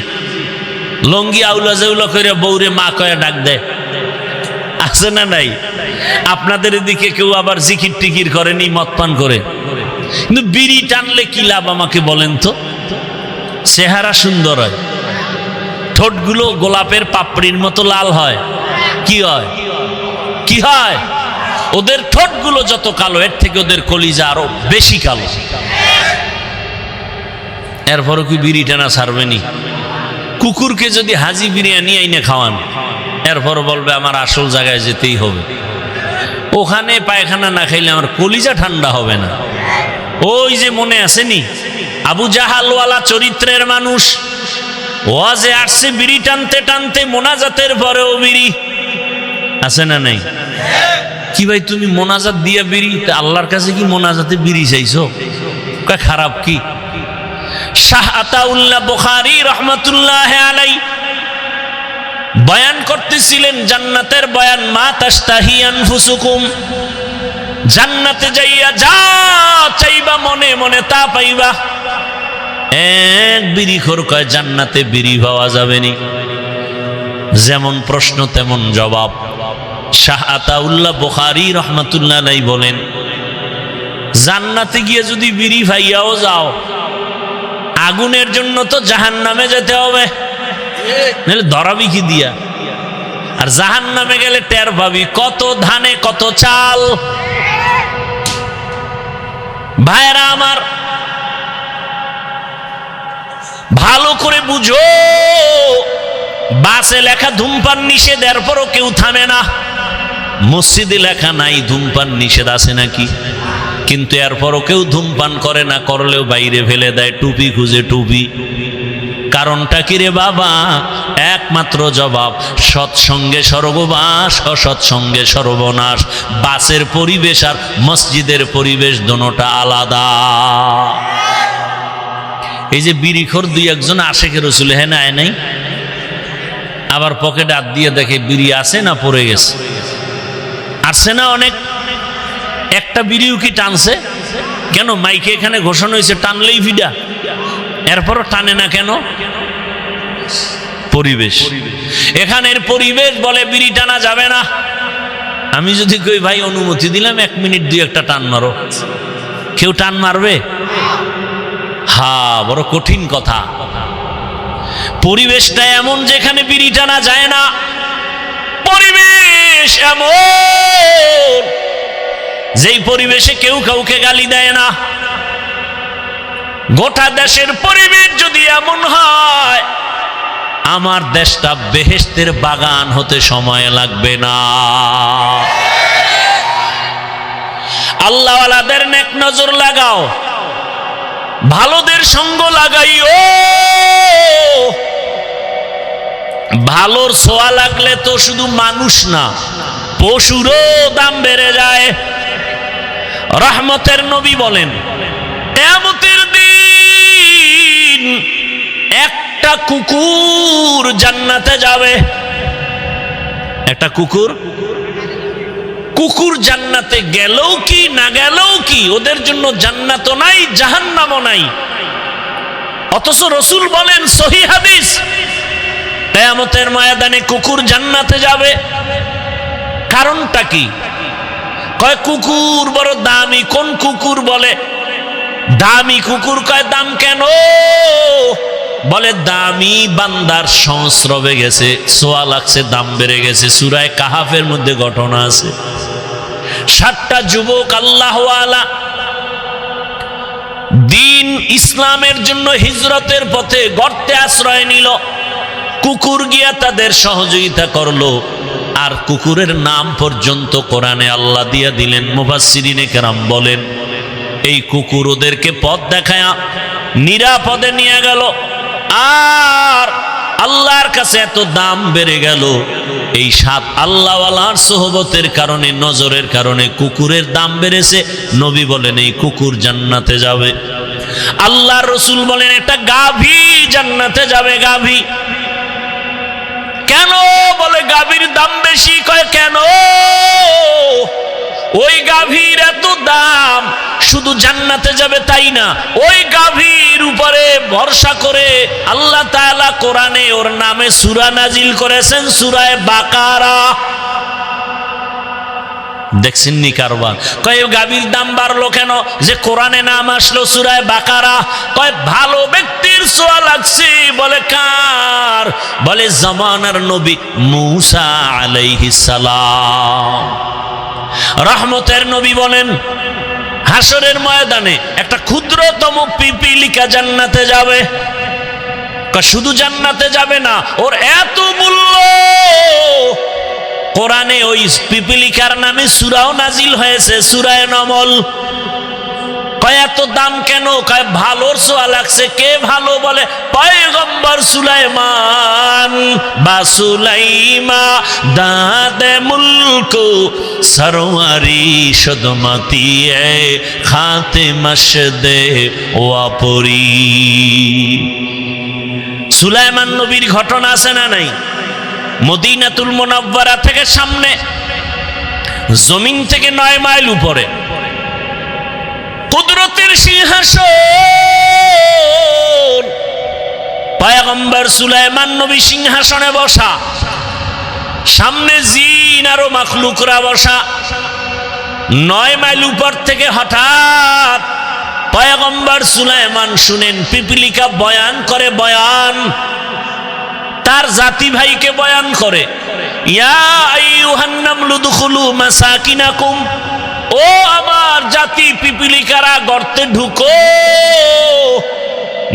লঙ্গি আউলা জাউলা করে বউরে মা কয়ে ডাক দেয়, আছে না নাই? আপনাদের এদিকে কেউ আবার জিকির টিকির করেনি মদ পান করে, কিন্তু বিড়ি টানলে কি লাভ আমাকে বলেন তো? চেহারা সুন্দর হয়, ঠোঁটগুলো গোলাপের পাপড়ির মতো লাল হয়। কি হয়? কি হয়? ওদের ঠোঁটগুলো যত কালো, এর থেকে ওদের কলিজা আরো বেশি কালো। এরপরও কি বিড়ি টানা ছাড়বেনি? কুকুরকে যদি হাজি বিরিয়ানি আইনে খাওয়ান, এরপর বলবে আমার আসল জায়গায় যেতেই হবে, ওখানে পায়খানা না খাইলে আমার কলিজা ঠান্ডা হবে না। ওই যে মনে আসেনি, আবু জাহালওয়ালা চরিত্রের মানুষ, ওয়াজে আসছে বিড়ি টানতে টানতে, মোনাজাতের পরেও বিড়ি। আছে না নাই? কি ভাই তুমি মোনাজাত দিয়া বিড়ি? আল্লাহর কাছে কি মোনাজাতে বিড়ি চাইছো? খারাপ কি? শাহ আতাউল্লাহ বুখারী রহমাতুল্লাহ আলাই বয়ান করতেছিলেন জান্নাতের বয়ান, মা তাশতাহি আনফুসুকুম, জান্নাতে যাইয়া যা চাইবা মনে মনে তা পাইবা। এক বিড়িখোর কয় জান্নাতে বিড়ি পাওয়া যাবে নি। যেমন প্রশ্ন তেমন জবাব। শাহ আতাউল্লাহ বুখারী রহমাতুল্লাহ আলাই বলেন, জান্নাতে গিয়ে যদি বিড়ি পাইয়াও যাও, আগুনের জন্য তো জাহান্নামে যেতে হবে, নাহলে ধরাবি কি দিয়া? আর জাহান্নামে গেলে টের পাবি কত ধানে কত চাল। ভাইরা আমার, ভালো করে বুঝো, বাসে লেখা ধূমপান নিষেধ, এরপরও কেউ থামে না। মসজিদে লেখা নাই ধূমপান নিষেধ, আছে নাকি? কিন্তু এরপরও কেউ ধূমপান করে না, করলেও বাইরে ফেলে দেয়, টুপি খুঁজে টুপি। কারণটা কি রে বাবা? একমাত্র জবাব, সৎসঙ্গে স্বর্গবাস, অসৎসঙ্গে সর্বনাশ। বাসের পরিবেশ আর মসজিদের পরিবেশ দোনোটা আলাদা। এই যে বিড়িখোর দুই একজন আশেকে রসুল হ্যাঁ আয় নাই, আবার পকেটে হাত দিয়ে দেখে বিড়ি আছে না পড়ে গেছে। আসছে না অনেক, একটা বিড়িও কি টানছে? কেন মাইকে এখানে ঘোষণা হয়েছে টানলেই ভিডা, এরপরও টানে না কেন? পরিবেশ, এখানের পরিবেশ বলে বিড়ি টানা যাবে না। আমি যদি কই ভাই অনুমতি দিলাম 1 মিনিট 2 একটা টান মারো, কেউ টান মারবে? বড় কঠিন কথা। পরিবেশটা এমন যেখানে বিড়ি টানা যায় না। পরিবেশ এমন যেই পরিবেশে কেউ কাউকে গালি দেয় না। গোটা দেশের পরিবেশ যদি এমন হয়, আমার দেশটা বেহেশতের বাগান হতে সময় লাগবে না। আল্লাহওয়ালাদের নেক নজর লাগাও, ভালোদের সঙ্গ লাগাইও। ভালোর ছোঁয়া লাগলে তো শুধু মানুষ না, পশুরও দাম বেড়ে যায়। রহমতের নবী বলেন, কিয়ামতের দিন একটা কুকুর জান্নাতে যাবে। একটা কুকুর জান্নাতে গেলেও কি না গেলেও কি, ওদের জন্য জান্নাতও নাই জাহান্নামও নাই। অথচ রাসূল বলেন, সহিহ হাদিস, কিয়ামতের ময়দানে কুকুর জান্নাতে যাবে। কারণটা কি? কয় কুকুর বড় দামি। কোন কুকুর? বলে দামি কুকুর। কয় দাম কেন? বলে দামি বান্দার সংস্রবে গেছে, সোয়া লাগছে, দাম বেড়ে গেছে। সূরা কাহাফের মধ্যে ঘটনা আছে। 7টা যুবক আল্লাহওয়ালা দিন ইসলামের জন্য হিজরতের পথে গর্তে আশ্রয় নিল। কুকুর গিয়া তাদের সহযোগিতা করলো, আর কুকুরের নাম পর্যন্ত কোরআনে আল্লাহ দিয়া দিলেন। মুফাসসিরিনে কেরাম বলেন, এই কুকুর ওদেরকে পথ দেখায়া নিরাপদে নিয়ে গেল। আর আল্লাহর কাছে এত দাম বেড়ে গেল, এই 7 আল্লাহওয়ালার সোহবতের কারণে, নজরের কারণে কুকুরের দাম বেড়েছে। নবী বলেন এই কুকুর জান্নাতে যাবে। আল্লাহর রাসূল বলেন একটা গাভী জান্নাতে যাবে। গাভী কেন? বলে গাভীর দাম বেশি। কয় কেন? ওই গাভীর এত দাম, শুধু জান্নাতে যাবে তাই না, ওই গাভীর উপরে ভরসা করে আল্লাহ তাআলা কোরআনে ওর নামে সূরা নাজিল করেছেন, সূরা বাকারা। দেখছেন নি কারবার? কয় গাভীর দাম বাড়লো কেন? যে কোরআনে নাম আসলো সূরা বাকারা। কয় ভালো ব্যক্তির ছোঁয়া লাগছে। বলে কার? বলে জামানার নবী মূসা আলাইহিস সালাম। রহমতের নবী বলেন, হাসরের ময়দানে একটা ক্ষুদ্রতম পিপিলিকা জান্নাতে যাবে। শুধু জান্নাতে যাবে না, ওর এত মূল্য। কোরআনে ওই পিপিলিকার নামে সূরাও নাজিল হয়েছে, সূরা নমল। কয় এত দাম কেন? কয় ভালোর ছোঁয়া লাগছে। কে ভালো? বলে পয়গম্বর সুলাইমান। বা সুলাইমা দাদে মুলকো সরওয়ারি সদমাতিয়ে খাতে মশদে ওয়াপরি। সুলাইমান নবীর ঘটনা আছে না নাই? মদিনাতুল মুনাওয়ারা থেকে সামনে, জমিন থেকে 9 মাইল উপরে কুদরতের সিংহাসন। পয়গম্বর সুলাইমান নবী সিংহাসনে বসা, সামনে জিন আরো মাখলুকরা বসা। 9 মাইল উপর থেকে হঠাৎ পয়গম্বর সুলাইমান শুনেন পিপিলিকা বয়ান করে। বয়ান তার জাতি ভাইকে বয়ান করে, ইয়া আইয়ুহান নামলু দুখুলু মাসাকিনাকুম, ও আমার জাতি পিপিলিকারা গর্তে ঢুকো,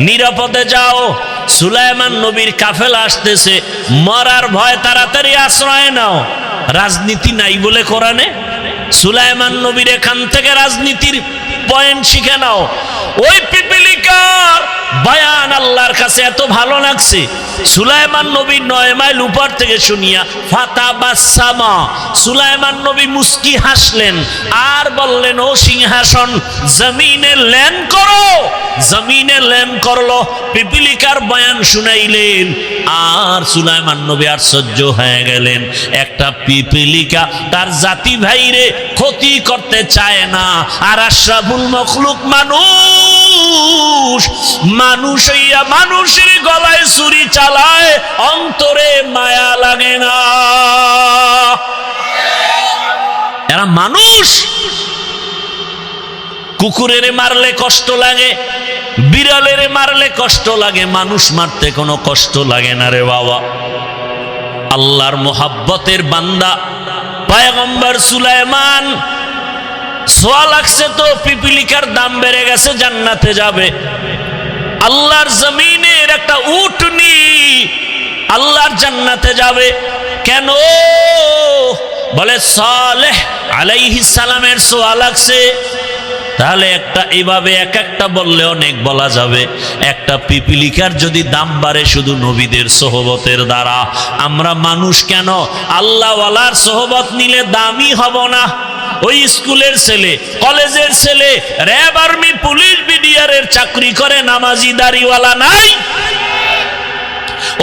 নিরাপদে যাও। সুলাইমান নবীর কাফেলা আসতেছে, মরার ভয়, তাড়াতাড়ি আশ্রয় নাও। রাজনীতি নাই বলে কোরআনে। সুলাইমান নবীর এখান থেকে রাজনীতির পয়েন্ট শিখে নাও। ওই পিপিলিকার বয়ান আল্লাহর কাছে এত ভালো লাগছে, সুলাইমান নবী 9 মাইল উপর থেকে শুনিয়া ফাতাবাসসামা, সুলাইমান নবী মুস্কি হাসলেন আর বললেন, ও সিংহাসন জমিনে ল্যান্ড করো। জমিনে ল্যান্ড করলো, পিপিলিকার বয়ান শুনাইলেন। আর সুলাইমান নবী আশ্চর্য হয়ে গেলেন, একটা পিপিলিকা তার জাতি ভাইরে ক্ষতি করতে চায় না, আর আশরাফুল মখলুক মানুষ, মানুষ হইয়া মানুষের গলায় ছুরি চালায়, অন্তরে মায়া লাগে না। এরা মানুষ। কুকুরের মারলে কষ্ট লাগে, বিড়ালের মারলে কষ্ট লাগে, মানুষ মারতে কোনো কষ্ট লাগে না রে বাবা। আল্লাহর মোহাব্বতের বান্দা পয়গম্বর সুলাইমান, সোয়া লাগছে তো পিপিলিকার দাম বেড়ে গেছে, জান্নাতে যাবে। আল্লাহর জমিনের একটা উটনি আল্লাহর জান্নাতে যাবে কেন? বলে সালেহ আলাইহিস সালামের সোয়া লাগছে। তাহলে একটা এইভাবে এক একটা বললে অনেক বলা যাবে। একটা পিপিলিকার যদি দাম বাড়ে শুধু নবীদের সোহবতের দ্বারা, আমরা মানুষ কেন আল্লাহওয়ালার সোহবত নিলে দামি হব না? ওই স্কুলের ছেলে, কলেজের ছেলে, র্যাব, আর্মি, পুলিশ, বিডিআরের চাকরি করে, নামাজি দাড়িওয়ালা নাই?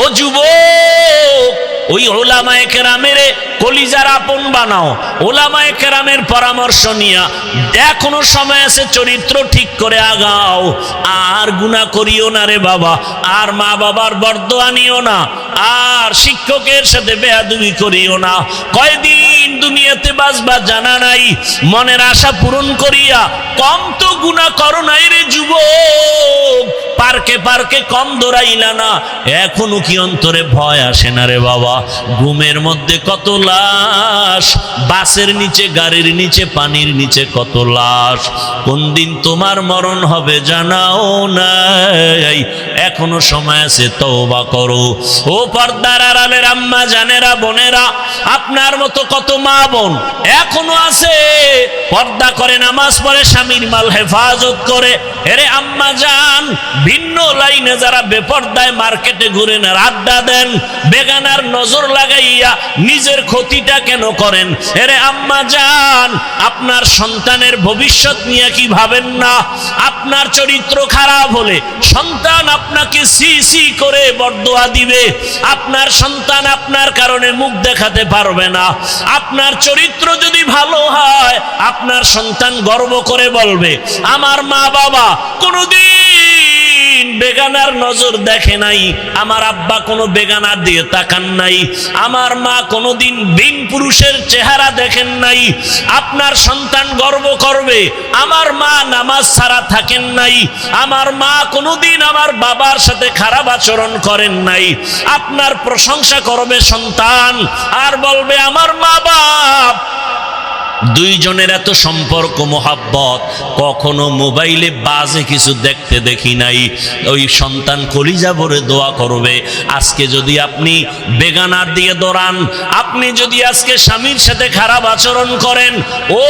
ও যুবক, ওই উলামায়ে কেরামের কলিজার আপন বানাও, উলামায়ে কেরামের পরামর্শ নিয়া এখনো সময় আছে, চরিত্র ঠিক করে আগাও। আর গুনাহ করিও না রে বাবা, আর মা বাবার বরদোয়া নিও না, আর শিক্ষকের সাথে বেয়াদবি করিও না। কয়দিন দুনিয়াতে বাঁচবা জানা নাই, মনের আশা পূরণ করিয়া কম তো গুনাহ করো নাই রে যুবক। পার্কে পার্কে কম দৌড়াইলা না, এখনো কি অন্তরে ভয় আসে না রে বাবা? ঘুমের মধ্যে কত লাশ, বাসের নিচে, গাড়ির নিচে, পানির নিচে কত লাশ। কোন দিন তোমার মরণ হবে জানাও নাই, এখনো সময় আছে, তওবা করো। ও পর্দার আড়ালের আম্মা জানেরা, বোনেরা, আপনার মতো কত মা বোন এখনো আছে, পর্দা করে, নামাজ পড়ে, স্বামীর মাল হেফাজত করে। এরে আম্মা জান, ভিন্ন লাইনে যারা বেপর্দায় মার্কেটে ঘুরেন, আড্ডা দেন, বেগানার নজর লাগাইয়া নিজের ক্ষতিটা কেন করেন? এরে আম্মা জান, আপনার সন্তানের ভবিষ্যৎ নিয়ে কি ভাবেন না? আপনার চরিত্র খারাপ হলে সন্তান আপনাকে সি সি করে বরদোয়া দিবে। আপনার সন্তান আপনার কারণে মুখ দেখাতে পারবে না। আপনার চরিত্র যদি ভালো হয়, আপনার সন্তান গর্ব করে বলবে, আমার মা বাবা কোনোদিন বেগানার নজর দেখে নাই, আমার আব্বা কোনো বেগানার দিয়ে তাকান নাই, আমার মা কোনোদিন বিন পুরুষের চেহারা দেখেন নাই। আপনার সন্তান গর্ব করবে, আমার মা নামাজ ছাড়া থাকেন নাই, আমার মা কোনোদিন আমার বাবার সাথে খারাপ আচরণ করেন নাই। আপনার প্রশংসা করবে সন্তান, আর বলবে আমার মা বাপ দুইজনের এত সম্পর্ক মোহাব্বত, কখনো মোবাইলে বাজে কিছু দেখতে দেখি নাই। ওই সন্তান কলিজা ভরে দোয়া করবে। আজকে যদি আপনি বেগানার দিয়ে দৌড়ান, আপনি যদি আজকে স্বামীর সাথে খারাপ আচরণ করেন, ও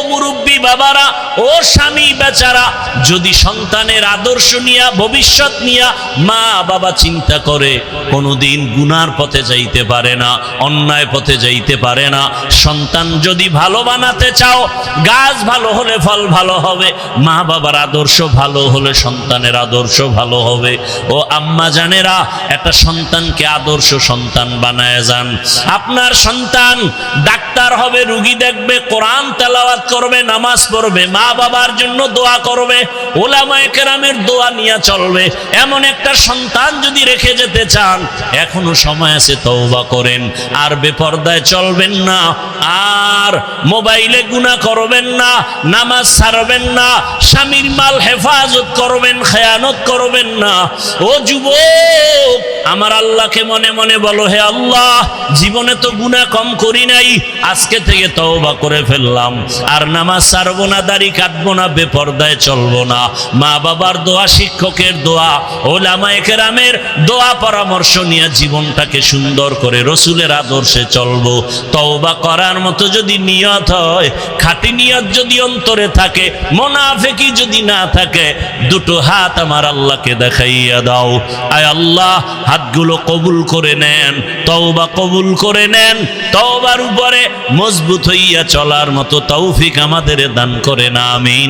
মুরব্বী বাবারা, ও স্বামী বেচারা, যদি সন্তানের আদর্শ নিয়া, ভবিষ্যৎ নিয়া মা বাবা চিন্তা করে, কোনোদিন গুনার পথে যাইতে পারে না, অন্যায় পথে যাইতে পারে না। সন্তান যদি ভালো বানাতে চাও, গাছ ভালো হলে ফল ভালো হবে, মা বাবার আদর্শ ভালো হলে সন্তানের আদর্শ ভালো হবে। ও আম্মা জানেরা, একটা সন্তানকে আদর্শ সন্তান বানায় যান। আপনার সন্তান ডাক্তার হবে, রুগী দেখবে, কোরআন তেলাওয়াত করবে, নামাজ পড়বে, মা বাবার জন্য দোয়া করবে, উলামায়ে কেরামের দোয়া নিয়ে চলবে। এমন একটা সন্তান যদি রেখে যেতে চান, এখনো সময় আছে, তওবা করেন। আর বেপরদায় চলবেন না, আর মোবাইলে গুনাহ করবেন না, নামাজ ছাড়বেন না, স্বামীর মাল হেফাজত করবেন, খেয়ানত করবেন না। ও যুবক, আমার আল্লাহকে মনে মনে বলো, হে আল্লাহ, জীবনে তো গুনাহ কম করি নাই, আজকে থেকে তওবা করে ফেললাম, আর নামাজ ছাড়বো না, দাড়ি কাটবো না, বেপরদায় চলবো না, মা বাবার দোয়া, শিক্ষকের দোয়া, ওলামায়ে কেরামের দোয়া পরামর্শ নিয়ে জীবনটাকে সুন্দর করে রসুলের আদর্শে চলবো। তওবা করার মতো যদি নিয়ত হয়, খাঁটি নিয়ত যদি অন্তরে থাকে, মুনাফিকি যদি না থাকে, দুটো হাত আমার আল্লাহকে দেখাইয়া দাও। আয় আল্লাহ, হাতগুলো কবুল করে নেন, তওবা কবুল করে নেন, তওবার উপরে মজবুত হইয়া চলার মতো তৌফিক আমাদের দান করেন, আমিন।